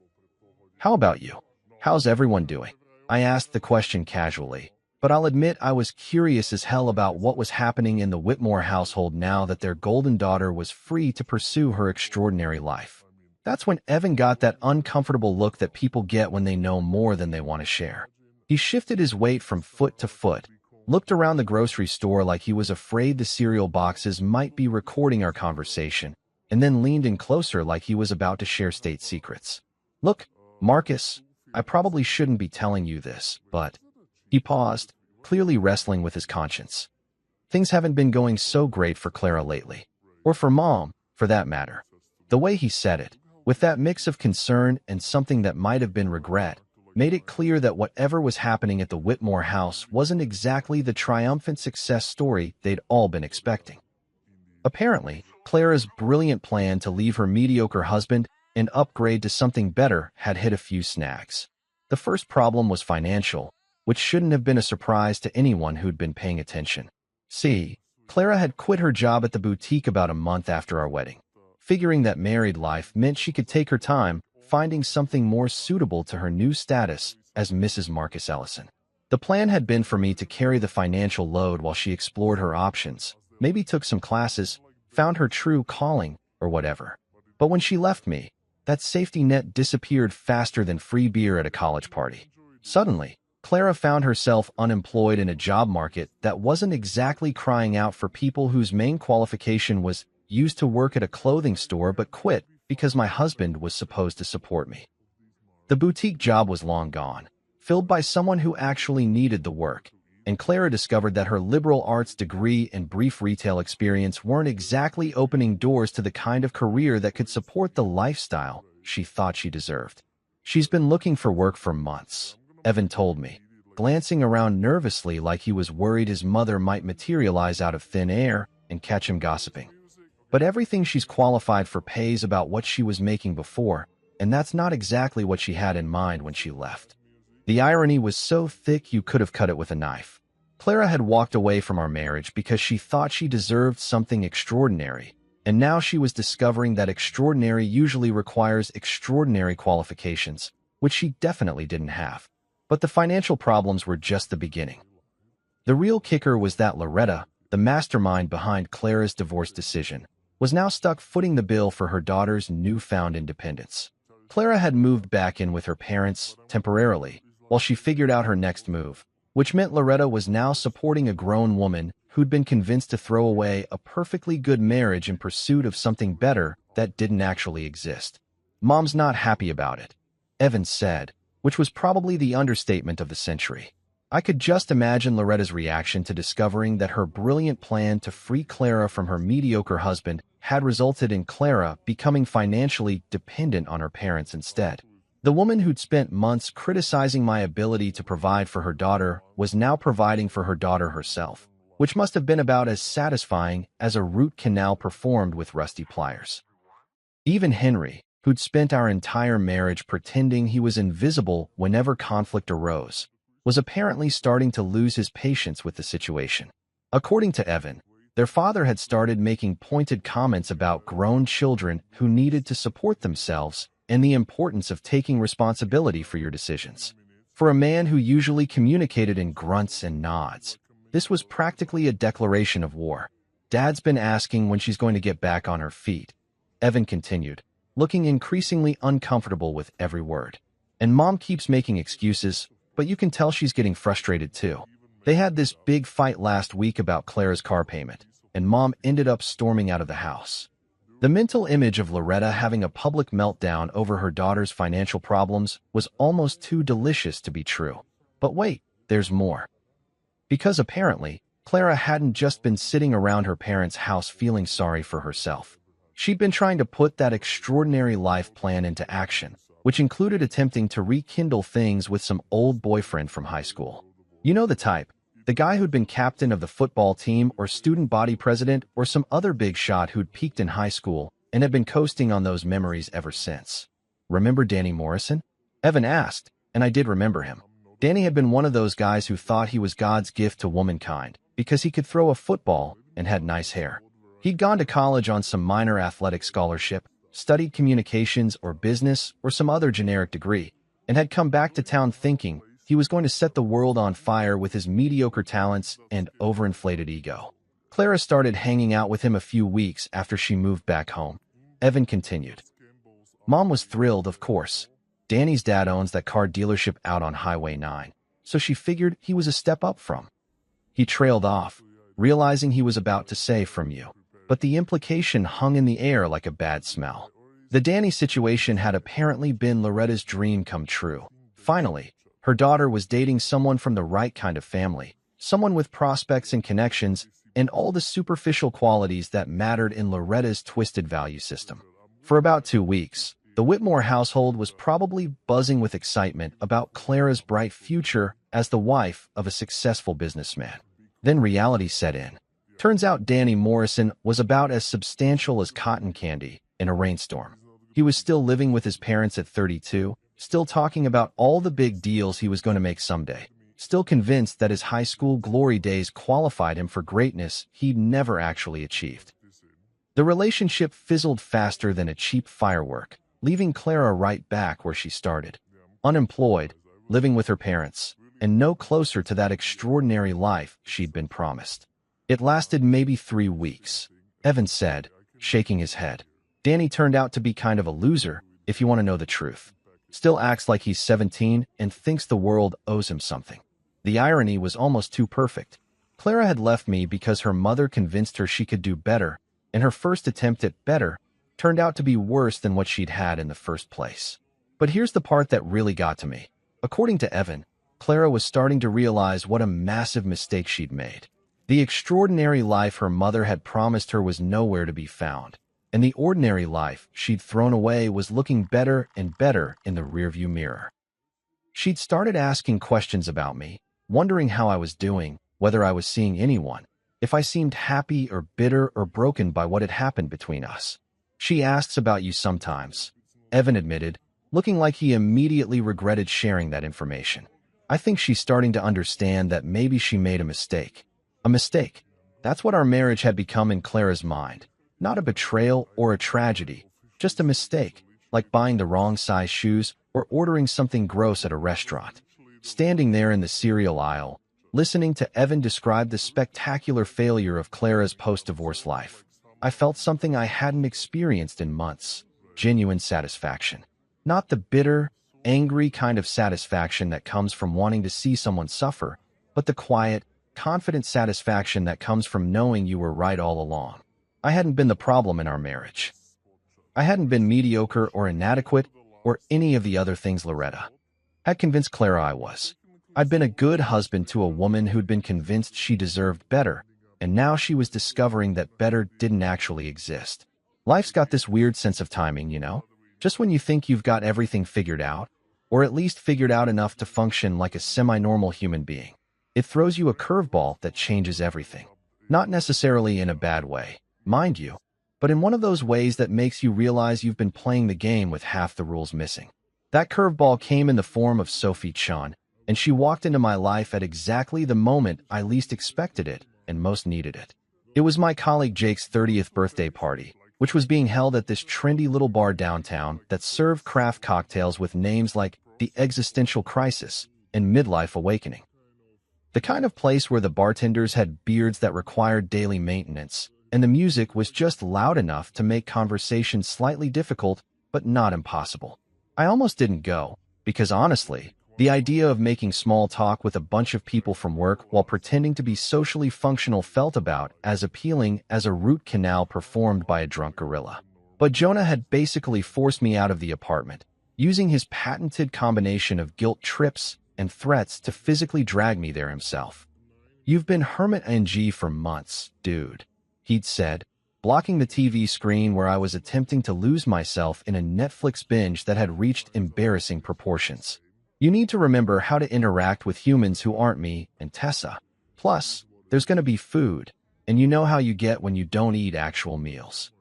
"How about you? How's everyone doing?" I asked the question casually, but I'll admit I was curious as hell about what was happening in the Whitmore household now that their golden daughter was free to pursue her extraordinary life. That's when Evan got that uncomfortable look that people get when they know more than they want to share. He shifted his weight from foot to foot, looked around the grocery store like he was afraid the cereal boxes might be recording our conversation, and then leaned in closer like he was about to share state secrets. "Look, Marcus, I probably shouldn't be telling you this, but..." He paused, clearly wrestling with his conscience. "Things haven't been going so great for Clara lately. Or for Mom, for that matter." The way he said it, with that mix of concern and something that might have been regret, made it clear that whatever was happening at the Whitmore house wasn't exactly the triumphant success story they'd all been expecting. Apparently, Clara's brilliant plan to leave her mediocre husband and upgrade to something better had hit a few snags. The first problem was financial, which shouldn't have been a surprise to anyone who'd been paying attention. See, Clara had quit her job at the boutique about a month after our wedding, figuring that married life meant she could take her time finding something more suitable to her new status as Mrs. Marcus Ellison. The plan had been for me to carry the financial load while she explored her options, maybe took some classes, found her true calling, or whatever. But when she left me, that safety net disappeared faster than free beer at a college party. Suddenly, Clara found herself unemployed in a job market that wasn't exactly crying out for people whose main qualification was used to work at a clothing store but quit because my husband was supposed to support me. The boutique job was long gone, filled by someone who actually needed the work, and Clara discovered that her liberal arts degree and brief retail experience weren't exactly opening doors to the kind of career that could support the lifestyle she thought she deserved. She's been looking for work for months, Evan told me, glancing around nervously like he was worried his mother might materialize out of thin air and catch him gossiping. But everything she's qualified for pays about what she was making before, and that's not exactly what she had in mind when she left. The irony was so thick you could have cut it with a knife. Clara had walked away from our marriage because she thought she deserved something extraordinary, and now she was discovering that extraordinary usually requires extraordinary qualifications, which she definitely didn't have. But the financial problems were just the beginning. The real kicker was that Loretta, the mastermind behind Clara's divorce decision, was now stuck footing the bill for her daughter's newfound independence. Clara had moved back in with her parents temporarily, while she figured out her next move, which meant Loretta was now supporting a grown woman who'd been convinced to throw away a perfectly good marriage in pursuit of something better that didn't actually exist. Mom's not happy about it, Evan said, which was probably the understatement of the century. I could just imagine Loretta's reaction to discovering that her brilliant plan to free Clara from her mediocre husband had resulted in Clara becoming financially dependent on her parents instead. The woman who'd spent months criticizing my ability to provide for her daughter was now providing for her daughter herself, which must have been about as satisfying as a root canal performed with rusty pliers. Even Henry, who'd spent our entire marriage pretending he was invisible whenever conflict arose, was apparently starting to lose his patience with the situation. According to Evan, their father had started making pointed comments about grown children who needed to support themselves and the importance of taking responsibility for your decisions. For a man who usually communicated in grunts and nods, this was practically a declaration of war. Dad's been asking when she's going to get back on her feet, Evan continued, looking increasingly uncomfortable with every word. And Mom keeps making excuses, but you can tell she's getting frustrated too. They had this big fight last week about Clara's car payment, and Mom ended up storming out of the house. The mental image of Loretta having a public meltdown over her daughter's financial problems was almost too delicious to be true. But wait, there's more. Because apparently, Clara hadn't just been sitting around her parents' house feeling sorry for herself. She'd been trying to put that extraordinary life plan into action, which included attempting to rekindle things with some old boyfriend from high school. You know the type. The guy who'd been captain of the football team or student body president or some other big shot who'd peaked in high school and had been coasting on those memories ever since. Remember Danny Morrison? Evan asked, and I did remember him. Danny had been one of those guys who thought he was God's gift to womankind because he could throw a football and had nice hair. He'd gone to college on some minor athletic scholarship, studied communications or business or some other generic degree, and had come back to town thinking he was going to set the world on fire with his mediocre talents and overinflated ego. Clara started hanging out with him a few weeks after she moved back home. Evan continued. Mom was thrilled, of course. Danny's dad owns that car dealership out on Highway 9, so she figured he was a step up from. He trailed off, realizing he was about to say from you, but the implication hung in the air like a bad smell. The Danny situation had apparently been Loretta's dream come true. Finally, her daughter was dating someone from the right kind of family, someone with prospects and connections, and all the superficial qualities that mattered in Loretta's twisted value system. For about 2 weeks, the Whitmore household was probably buzzing with excitement about Clara's bright future as the wife of a successful businessman. Then reality set in. Turns out Danny Morrison was about as substantial as cotton candy in a rainstorm. He was still living with his parents at 32, still talking about all the big deals he was going to make someday, still convinced that his high school glory days qualified him for greatness he'd never actually achieved. The relationship fizzled faster than a cheap firework, leaving Clara right back where she started. Unemployed, living with her parents, and no closer to that extraordinary life she'd been promised. It lasted maybe 3 weeks, Evan said, shaking his head. Danny turned out to be kind of a loser, if you want to know the truth. Still acts like he's 17 and thinks the world owes him something. The irony was almost too perfect. Clara had left me because her mother convinced her she could do better, and her first attempt at better turned out to be worse than what she'd had in the first place. But here's the part that really got to me. According to Evan, Clara was starting to realize what a massive mistake she'd made. The extraordinary life her mother had promised her was nowhere to be found, and the ordinary life she'd thrown away was looking better and better in the rearview mirror. She'd started asking questions about me, wondering how I was doing, whether I was seeing anyone, if I seemed happy or bitter or broken by what had happened between us. She asks about you sometimes, Evan admitted, looking like he immediately regretted sharing that information. I think she's starting to understand that maybe she made a mistake. A mistake. That's what our marriage had become in Clara's mind. Not a betrayal or a tragedy, just a mistake, like buying the wrong size shoes or ordering something gross at a restaurant. Standing there in the cereal aisle, listening to Evan describe the spectacular failure of Clara's post-divorce life, I felt something I hadn't experienced in months. Genuine satisfaction. Not the bitter, angry kind of satisfaction that comes from wanting to see someone suffer, but the quiet, confident satisfaction that comes from knowing you were right all along. I hadn't been the problem in our marriage. I hadn't been mediocre or inadequate or any of the other things Loretta had convinced Clara I was. I'd been a good husband to a woman who'd been convinced she deserved better, and now she was discovering that better didn't actually exist. Life's got this weird sense of timing, you know? Just when you think you've got everything figured out, or at least figured out enough to function like a semi-normal human being, it throws you a curveball that changes everything. Not necessarily in a bad way, mind you, but in one of those ways that makes you realize you've been playing the game with half the rules missing. That curveball came in the form of Sophie Chun, and she walked into my life at exactly the moment I least expected it and most needed it. It was my colleague Jake's 30th birthday party, which was being held at this trendy little bar downtown that served craft cocktails with names like The Existential Crisis and Midlife Awakening. The kind of place where the bartenders had beards that required daily maintenance, and the music was just loud enough to make conversation slightly difficult, but not impossible. I almost didn't go, because honestly, the idea of making small talk with a bunch of people from work while pretending to be socially functional felt about as appealing as a root canal performed by a drunk gorilla. But Jonah had basically forced me out of the apartment, using his patented combination of guilt trips and threats to physically drag me there himself. "You've been hermit ing for months, dude," he'd said, blocking the TV screen where I was attempting to lose myself in a Netflix binge that had reached embarrassing proportions. "You need to remember how to interact with humans who aren't me and Tessa. Plus, there's going to be food, and you know how you get when you don't eat actual meals."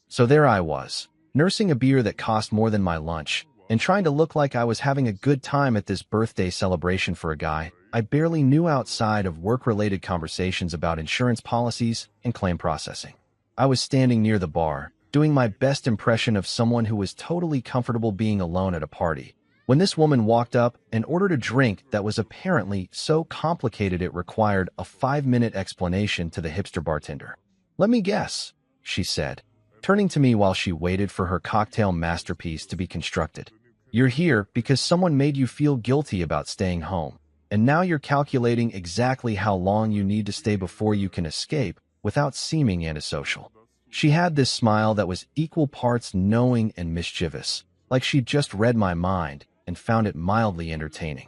So there I was, nursing a beer that cost more than my lunch, and trying to look like I was having a good time at this birthday celebration for a guy I barely knew outside of work-related conversations about insurance policies and claim processing. I was standing near the bar, doing my best impression of someone who was totally comfortable being alone at a party, when this woman walked up and ordered a drink that was apparently so complicated it required a 5-minute explanation to the hipster bartender. "Let me guess," she said, turning to me while she waited for her cocktail masterpiece to be constructed. "You're here because someone made you feel guilty about staying home, and now you're calculating exactly how long you need to stay before you can escape without seeming antisocial." She had this smile that was equal parts knowing and mischievous, like she'd just read my mind and found it mildly entertaining.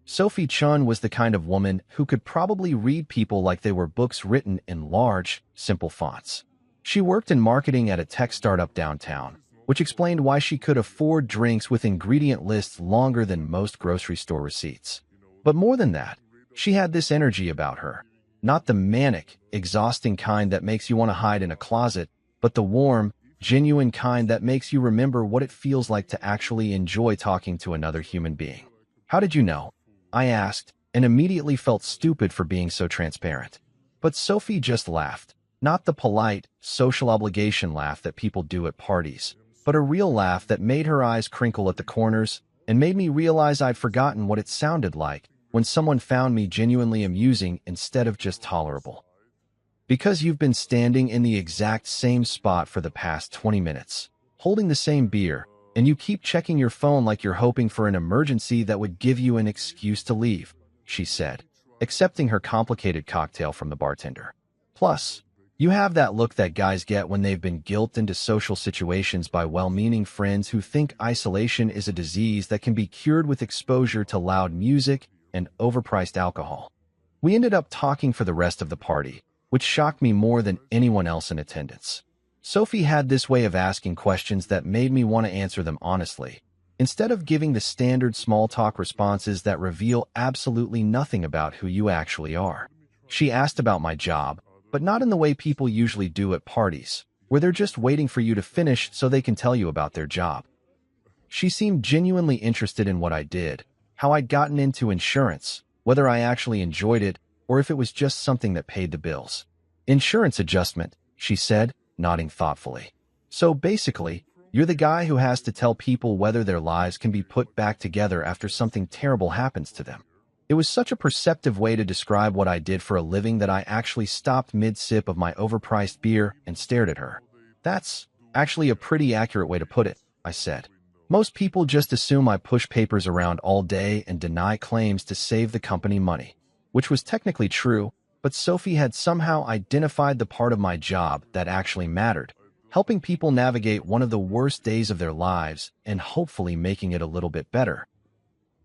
Sophie Chun was the kind of woman who could probably read people like they were books written in large, simple fonts. She worked in marketing at a tech startup downtown, which explained why she could afford drinks with ingredient lists longer than most grocery store receipts. But more than that, she had this energy about her. Not the manic, exhausting kind that makes you want to hide in a closet, but the warm, genuine kind that makes you remember what it feels like to actually enjoy talking to another human being. "How did you know?" I asked, and immediately felt stupid for being so transparent. But Sophie just laughed, not the polite, social obligation laugh that people do at parties, but a real laugh that made her eyes crinkle at the corners and made me realize I'd forgotten what it sounded like when someone found me genuinely amusing instead of just tolerable. "Because you've been standing in the exact same spot for the past 20 minutes, holding the same beer, and you keep checking your phone like you're hoping for an emergency that would give you an excuse to leave," she said, accepting her complicated cocktail from the bartender. "Plus, You have that look that guys get when they've been guilted into social situations by well-meaning friends who think isolation is a disease that can be cured with exposure to loud music and overpriced alcohol. We ended up talking for the rest of the party, which shocked me more than anyone else in attendance. Sophie had this way of asking questions that made me want to answer them honestly, instead of giving the standard small talk responses that reveal absolutely nothing about who you actually are. She asked about my job, but not in the way people usually do at parties, where they're just waiting for you to finish so they can tell you about their job. She seemed genuinely interested in what I did, how I'd gotten into insurance, whether I actually enjoyed it, or if it was just something that paid the bills. Insurance adjustment, she said, nodding thoughtfully. So basically, you're the guy who has to tell people whether their lives can be put back together after something terrible happens to them. It was such a perceptive way to describe what I did for a living that I actually stopped mid-sip of my overpriced beer and stared at her. That's actually a pretty accurate way to put it, I said. Most people just assume I push papers around all day and deny claims to save the company money, which was technically true, but Sophie had somehow identified the part of my job that actually mattered, helping people navigate one of the worst days of their lives and hopefully making it a little bit better.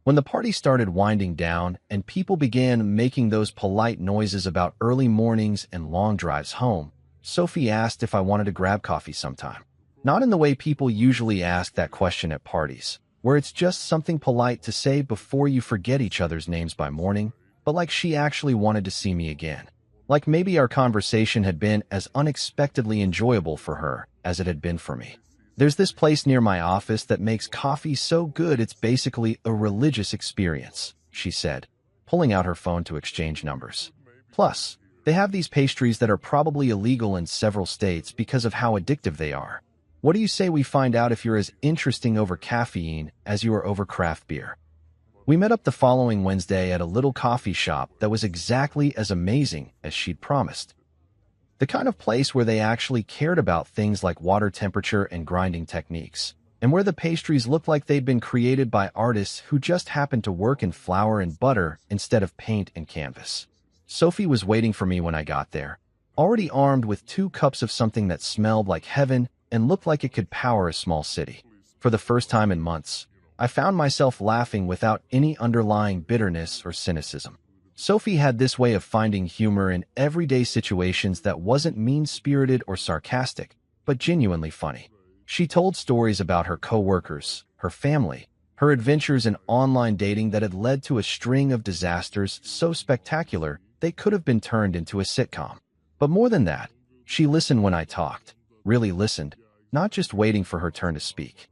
When the party started winding down and people began making those polite noises about early mornings and long drives home, Sophie asked if I wanted to grab coffee sometime. Not in the way people usually ask that question at parties, where it's just something polite to say before you forget each other's names by morning, but like she actually wanted to see me again. Like maybe our conversation had been as unexpectedly enjoyable for her as it had been for me. There's this place near my office that makes coffee so good it's basically a religious experience, she said, pulling out her phone to exchange numbers. Plus, they have these pastries that are probably illegal in several states because of how addictive they are. What do you say we find out if you're as interesting over caffeine as you are over craft beer? We met up the following Wednesday at a little coffee shop that was exactly as amazing as she'd promised. The kind of place where they actually cared about things like water temperature and grinding techniques, and where the pastries looked like they'd been created by artists who just happened to work in flour and butter instead of paint and canvas. Sophie was waiting for me when I got there, already armed with 2 cups of something that smelled like heaven and looked like it could power a small city. For the first time in months, I found myself laughing without any underlying bitterness or cynicism. Sophie had this way of finding humor in everyday situations that wasn't mean-spirited or sarcastic, but genuinely funny. She told stories about her coworkers, her family, her adventures in online dating that had led to a string of disasters so spectacular they could have been turned into a sitcom. But more than that, she listened when I talked, really listened, not just waiting for her turn to speak.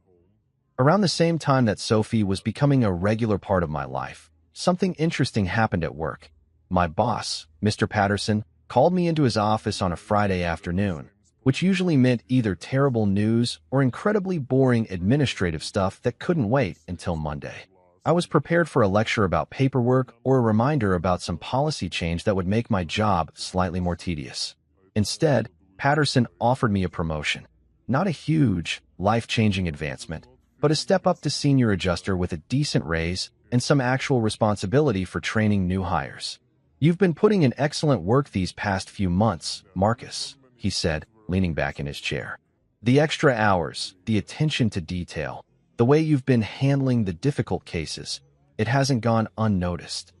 Around the same time that Sophie was becoming a regular part of my life, something interesting happened at work. My boss, Mr. Patterson, called me into his office on a Friday afternoon, which usually meant either terrible news or incredibly boring administrative stuff that couldn't wait until Monday. I was prepared for a lecture about paperwork or a reminder about some policy change that would make my job slightly more tedious. Instead, Patterson offered me a promotion. Not a huge, life-changing advancement, but a step up to senior adjuster with a decent raise and some actual responsibility for training new hires. "You've been putting in excellent work these past few months, Marcus," he said, leaning back in his chair. "The extra hours, the attention to detail, the way you've been handling the difficult cases, it hasn't gone unnoticed."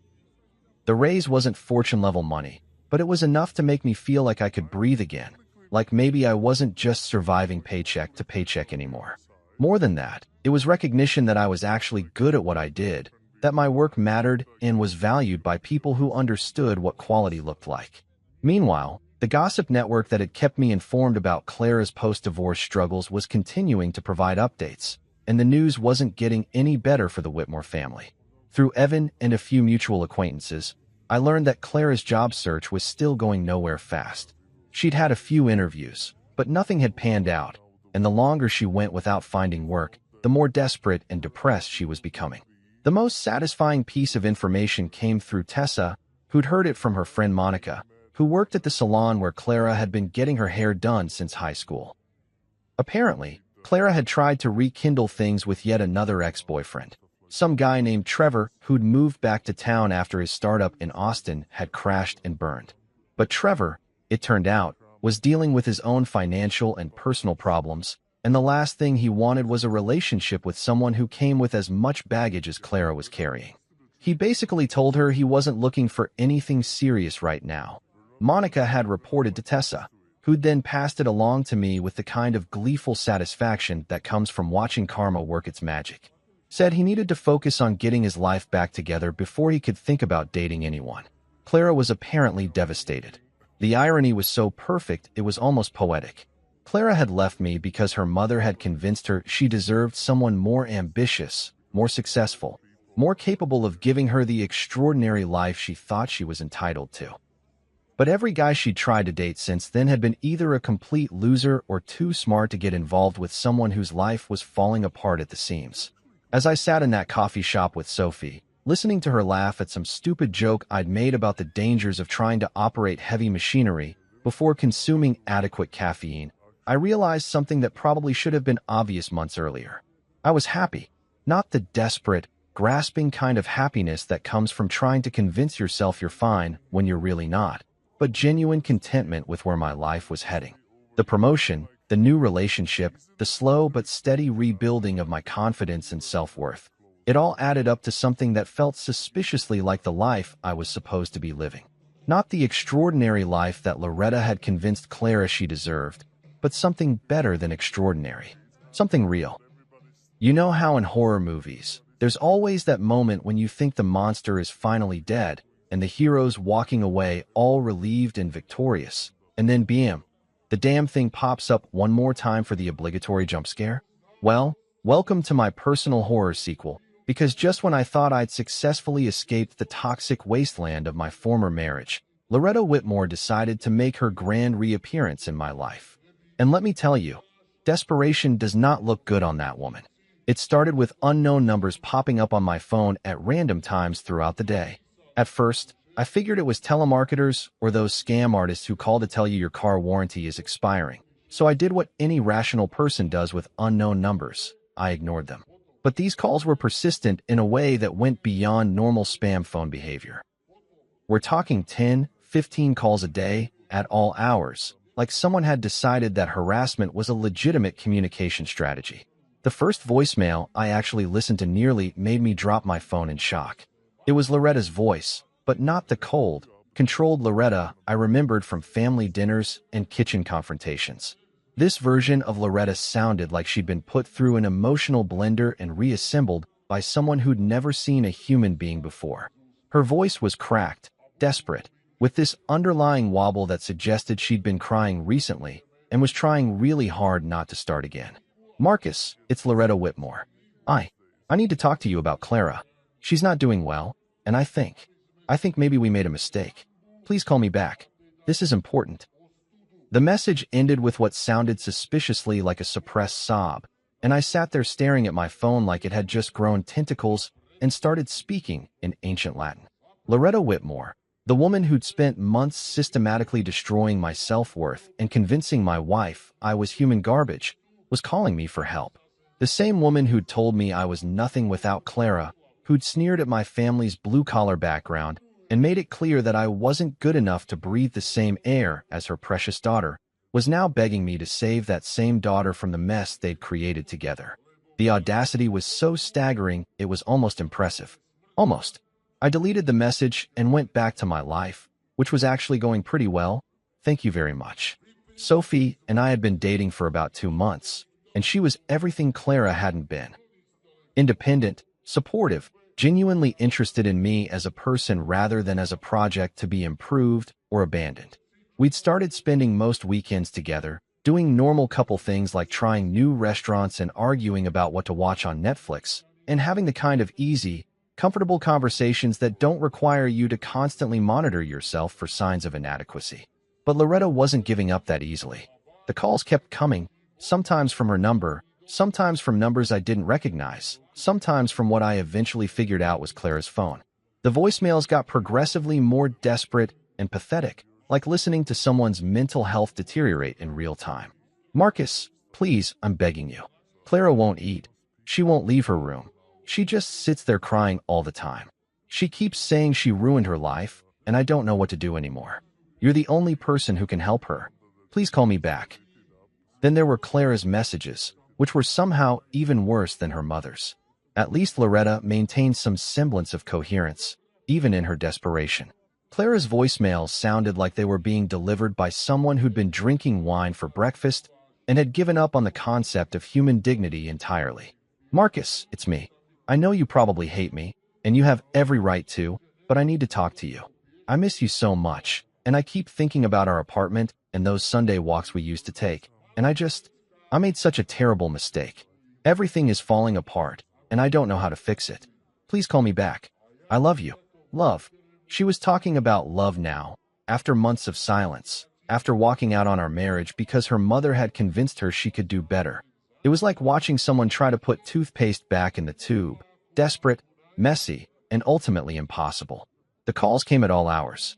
The raise wasn't fortune-level money, but it was enough to make me feel like I could breathe again, like maybe I wasn't just surviving paycheck to paycheck anymore. More than that, it was recognition that I was actually good at what I did, that my work mattered and was valued by people who understood what quality looked like. Meanwhile, the gossip network that had kept me informed about Clara's post-divorce struggles was continuing to provide updates, and the news wasn't getting any better for the Whitmore family. Through Evan and a few mutual acquaintances, I learned that Clara's job search was still going nowhere fast. She'd had a few interviews, but nothing had panned out, and the longer she went without finding work, the more desperate and depressed she was becoming. The most satisfying piece of information came through Tessa, who'd heard it from her friend Monica, who worked at the salon where Clara had been getting her hair done since high school. Apparently, Clara had tried to rekindle things with yet another ex-boyfriend. Some guy named Trevor, who'd moved back to town after his startup in Austin had crashed and burned. But Trevor, it turned out, was dealing with his own financial and personal problems, and the last thing he wanted was a relationship with someone who came with as much baggage as Clara was carrying. He basically told her he wasn't looking for anything serious right now. Monica had reported to Tessa, who'd then passed it along to me with the kind of gleeful satisfaction that comes from watching karma work its magic. Said he needed to focus on getting his life back together before he could think about dating anyone. Clara was apparently devastated. The irony was so perfect it was almost poetic. Clara had left me because her mother had convinced her she deserved someone more ambitious, more successful, more capable of giving her the extraordinary life she thought she was entitled to. But every guy she'd tried to date since then had been either a complete loser or too smart to get involved with someone whose life was falling apart at the seams. As I sat in that coffee shop with Sophie, listening to her laugh at some stupid joke I'd made about the dangers of trying to operate heavy machinery before consuming adequate caffeine, I realized something that probably should have been obvious months earlier. I was happy, not the desperate, grasping kind of happiness that comes from trying to convince yourself you're fine when you're really not, but genuine contentment with where my life was heading. The promotion, the new relationship, the slow but steady rebuilding of my confidence and self-worth. It all added up to something that felt suspiciously like the life I was supposed to be living. Not the extraordinary life that Loretta had convinced Clara she deserved, but something better than extraordinary. Something real. You know how in horror movies, there's always that moment when you think the monster is finally dead, and the hero's walking away all relieved and victorious, and then bam, the damn thing pops up one more time for the obligatory jump scare? Well, welcome to my personal horror sequel, because just when I thought I'd successfully escaped the toxic wasteland of my former marriage, Loretta Whitmore decided to make her grand reappearance in my life. And let me tell you, desperation does not look good on that woman. It started with unknown numbers popping up on my phone at random times throughout the day. At first, I figured it was telemarketers or those scam artists who call to tell you your car warranty is expiring. So I did what any rational person does with unknown numbers. I ignored them. But these calls were persistent in a way that went beyond normal spam phone behavior. We're talking 10, 15 calls a day, at all hours, like someone had decided that harassment was a legitimate communication strategy. The first voicemail I actually listened to nearly made me drop my phone in shock. It was Loretta's voice, but not the cold, controlled Loretta I remembered from family dinners and kitchen confrontations. This version of Loretta sounded like she'd been put through an emotional blender and reassembled by someone who'd never seen a human being before. Her voice was cracked, desperate, with this underlying wobble that suggested she'd been crying recently and was trying really hard not to start again. Marcus, it's Loretta Whitmore. I need to talk to you about Clara. She's not doing well, and I think maybe we made a mistake. Please call me back. This is important. The message ended with what sounded suspiciously like a suppressed sob, and I sat there staring at my phone like it had just grown tentacles and started speaking in ancient Latin. Loretta Whitmore, the woman who'd spent months systematically destroying my self-worth and convincing my wife I was human garbage, was calling me for help. The same woman who'd told me I was nothing without Clara, who'd sneered at my family's blue-collar background and made it clear that I wasn't good enough to breathe the same air as her precious daughter, was now begging me to save that same daughter from the mess they'd created together. The audacity was so staggering it was almost impressive. Almost. I deleted the message and went back to my life, which was actually going pretty well. Thank you very much. Sophie and I had been dating for about 2 months, and she was everything Clara hadn't been. Independent, supportive, genuinely interested in me as a person rather than as a project to be improved or abandoned. We'd started spending most weekends together, doing normal couple things like trying new restaurants and arguing about what to watch on Netflix, and having the kind of easy, comfortable conversations that don't require you to constantly monitor yourself for signs of inadequacy. But Loretta wasn't giving up that easily. The calls kept coming, sometimes from her number, sometimes from numbers I didn't recognize, sometimes from what I eventually figured out was Clara's phone. The voicemails got progressively more desperate and pathetic, like listening to someone's mental health deteriorate in real time. Marcus, please, I'm begging you. Clara won't eat. She won't leave her room. She just sits there crying all the time. She keeps saying she ruined her life, and I don't know what to do anymore. You're the only person who can help her. Please call me back. Then there were Clara's messages, which were somehow even worse than her mother's. At least Loretta maintained some semblance of coherence, even in her desperation. Clara's voicemails sounded like they were being delivered by someone who'd been drinking wine for breakfast and had given up on the concept of human dignity entirely. Marcus, it's me. I know you probably hate me, and you have every right to, but I need to talk to you. I miss you so much, and I keep thinking about our apartment and those Sunday walks we used to take, and I made such a terrible mistake. Everything is falling apart, and I don't know how to fix it. Please call me back. I love you. Love. She was talking about love now, after months of silence, after walking out on our marriage because her mother had convinced her she could do better. It was like watching someone try to put toothpaste back in the tube. Desperate, messy, and ultimately impossible. The calls came at all hours.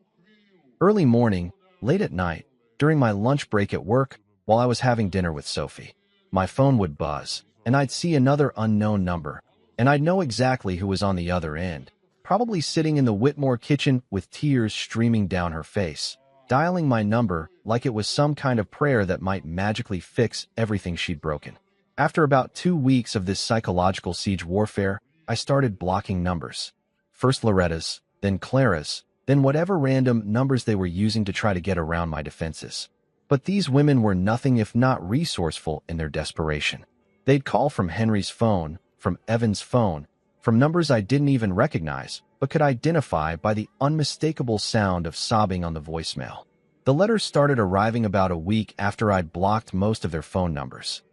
Early morning, late at night, during my lunch break at work, while I was having dinner with Sophie. My phone would buzz, and I'd see another unknown number, and I'd know exactly who was on the other end, probably sitting in the Whitmore kitchen with tears streaming down her face, dialing my number like it was some kind of prayer that might magically fix everything she'd broken. After about 2 weeks of this psychological siege warfare, I started blocking numbers. First Loretta's, then Clara's, then whatever random numbers they were using to try to get around my defenses. But these women were nothing if not resourceful in their desperation. They'd call from Henry's phone, from Evan's phone, from numbers I didn't even recognize, but could identify by the unmistakable sound of sobbing on the voicemail. The letters started arriving about a week after I'd blocked most of their phone numbers.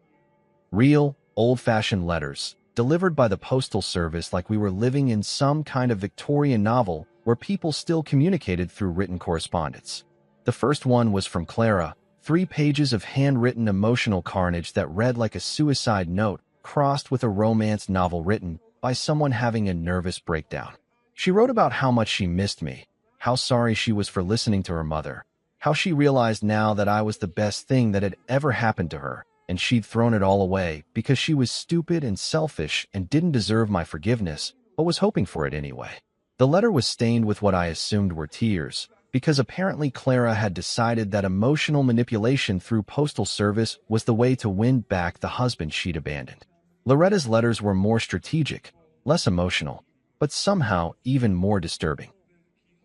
Real, old-fashioned letters, delivered by the postal service like we were living in some kind of Victorian novel where people still communicated through written correspondence. The first one was from Clara, 3 pages of handwritten emotional carnage that read like a suicide note crossed with a romance novel written by someone having a nervous breakdown. She wrote about how much she missed me, how sorry she was for listening to her mother, how she realized now that I was the best thing that had ever happened to her, and she'd thrown it all away because she was stupid and selfish and didn't deserve my forgiveness, but was hoping for it anyway. The letter was stained with what I assumed were tears, because apparently Clara had decided that emotional manipulation through postal service was the way to win back the husband she'd abandoned. Loretta's letters were more strategic, less emotional, but somehow even more disturbing.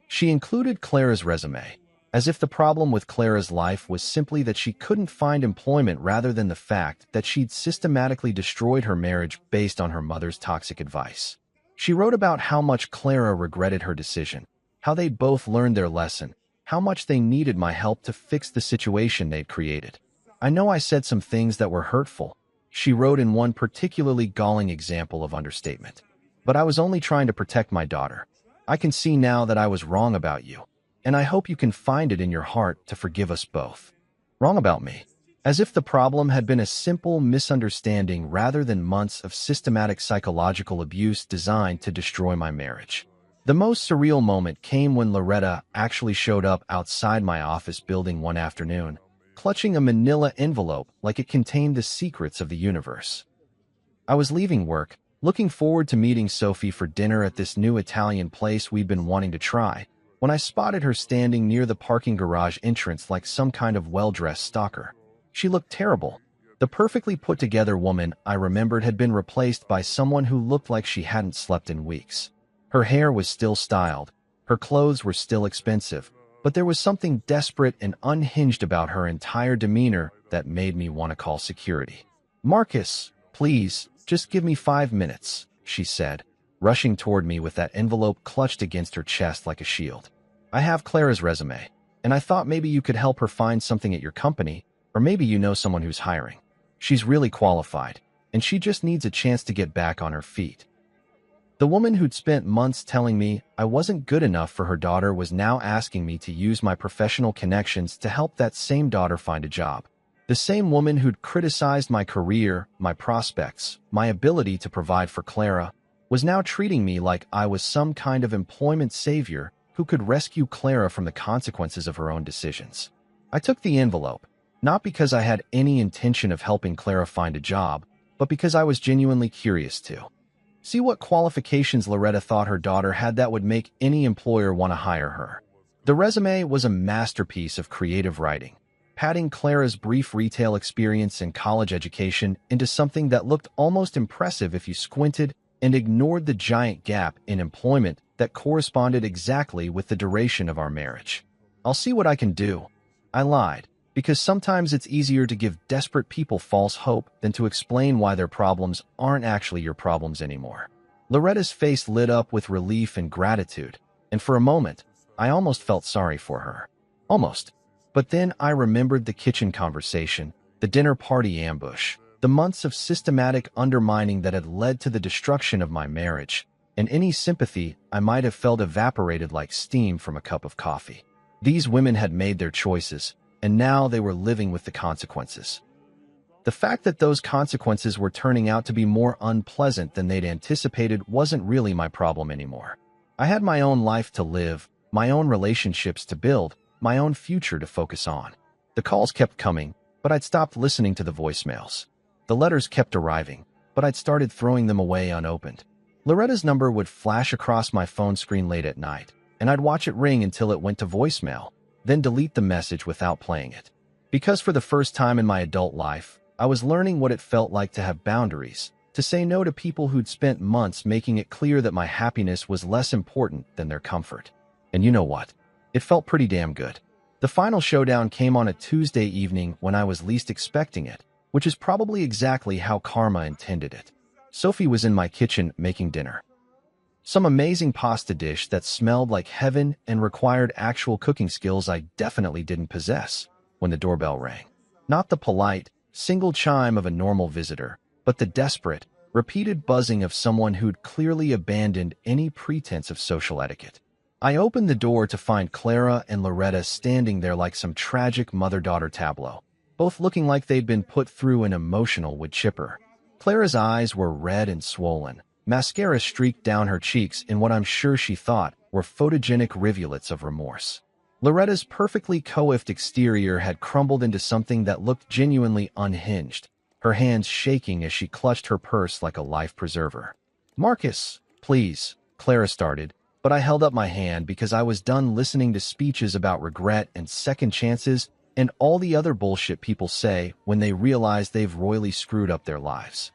She included Clara's resume, as if the problem with Clara's life was simply that she couldn't find employment rather than the fact that she'd systematically destroyed her marriage based on her mother's toxic advice. She wrote about how much Clara regretted her decision, how they'd both learned their lesson, how much they needed my help to fix the situation they'd created. I know I said some things that were hurtful, she wrote in one particularly galling example of understatement. But I was only trying to protect my daughter. I can see now that I was wrong about you, and I hope you can find it in your heart to forgive us both. Wrong about me. As if the problem had been a simple misunderstanding rather than months of systematic psychological abuse designed to destroy my marriage. The most surreal moment came when Loretta actually showed up outside my office building one afternoon, clutching a manila envelope like it contained the secrets of the universe. I was leaving work, looking forward to meeting Sophie for dinner at this new Italian place we'd been wanting to try, when I spotted her standing near the parking garage entrance like some kind of well-dressed stalker. She looked terrible. The perfectly put-together woman I remembered had been replaced by someone who looked like she hadn't slept in weeks. Her hair was still styled, her clothes were still expensive, but there was something desperate and unhinged about her entire demeanor that made me want to call security. "Marcus, please, just give me 5 minutes," she said, rushing toward me with that envelope clutched against her chest like a shield. "I have Clara's resume, and I thought maybe you could help her find something at your company, or maybe you know someone who's hiring. She's really qualified, and she just needs a chance to get back on her feet." The woman who'd spent months telling me I wasn't good enough for her daughter was now asking me to use my professional connections to help that same daughter find a job. The same woman who'd criticized my career, my prospects, my ability to provide for Clara, was now treating me like I was some kind of employment savior who could rescue Clara from the consequences of her own decisions. I took the envelope, not because I had any intention of helping Clara find a job, but because I was genuinely curious to see what qualifications Loretta thought her daughter had that would make any employer want to hire her. The resume was a masterpiece of creative writing, padding Clara's brief retail experience and college education into something that looked almost impressive if you squinted and ignored the giant gap in employment that corresponded exactly with the duration of our marriage. "I'll see what I can do," I lied, because sometimes it's easier to give desperate people false hope than to explain why their problems aren't actually your problems anymore. Loretta's face lit up with relief and gratitude, and for a moment, I almost felt sorry for her. Almost. But then I remembered the kitchen conversation, the dinner party ambush, the months of systematic undermining that had led to the destruction of my marriage, and any sympathy I might have felt evaporated like steam from a cup of coffee. These women had made their choices, and now they were living with the consequences. The fact that those consequences were turning out to be more unpleasant than they'd anticipated wasn't really my problem anymore. I had my own life to live, my own relationships to build, my own future to focus on. The calls kept coming, but I'd stopped listening to the voicemails. The letters kept arriving, but I'd started throwing them away unopened. Loretta's number would flash across my phone screen late at night, and I'd watch it ring until it went to voicemail, then delete the message without playing it. Because for the first time in my adult life, I was learning what it felt like to have boundaries, to say no to people who'd spent months making it clear that my happiness was less important than their comfort. And you know what? It felt pretty damn good. The final showdown came on a Tuesday evening when I was least expecting it, which is probably exactly how karma intended it. Sophie was in my kitchen making dinner. Some amazing pasta dish that smelled like heaven and required actual cooking skills I definitely didn't possess when the doorbell rang. Not the polite, single chime of a normal visitor, but the desperate, repeated buzzing of someone who'd clearly abandoned any pretense of social etiquette. I opened the door to find Clara and Loretta standing there like some tragic mother-daughter tableau, both looking like they'd been put through an emotional wood chipper. Clara's eyes were red and swollen. Mascara streaked down her cheeks in what I'm sure she thought were photogenic rivulets of remorse. Loretta's perfectly coiffed exterior had crumbled into something that looked genuinely unhinged, her hands shaking as she clutched her purse like a life preserver. "Marcus, please," Clara started, but I held up my hand because I was done listening to speeches about regret and second chances and all the other bullshit people say when they realize they've royally screwed up their lives.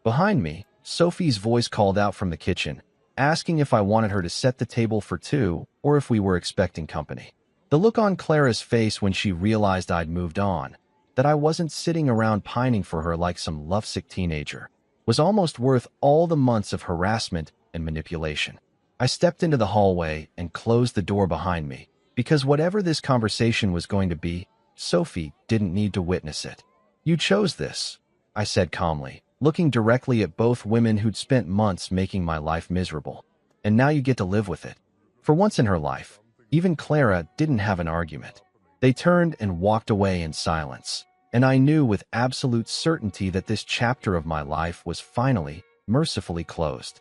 Behind me, Sophie's voice called out from the kitchen, asking if I wanted her to set the table for two or if we were expecting company. The look on Clara's face when she realized I'd moved on, that I wasn't sitting around pining for her like some lovesick teenager, was almost worth all the months of harassment and manipulation. I stepped into the hallway and closed the door behind me, because whatever this conversation was going to be, Sophie didn't need to witness it. "You chose this," I said calmly, looking directly at both women who'd spent months making my life miserable. "And now you get to live with it." For once in her life, even Clara didn't have an argument. They turned and walked away in silence, and I knew with absolute certainty that this chapter of my life was finally, mercifully closed.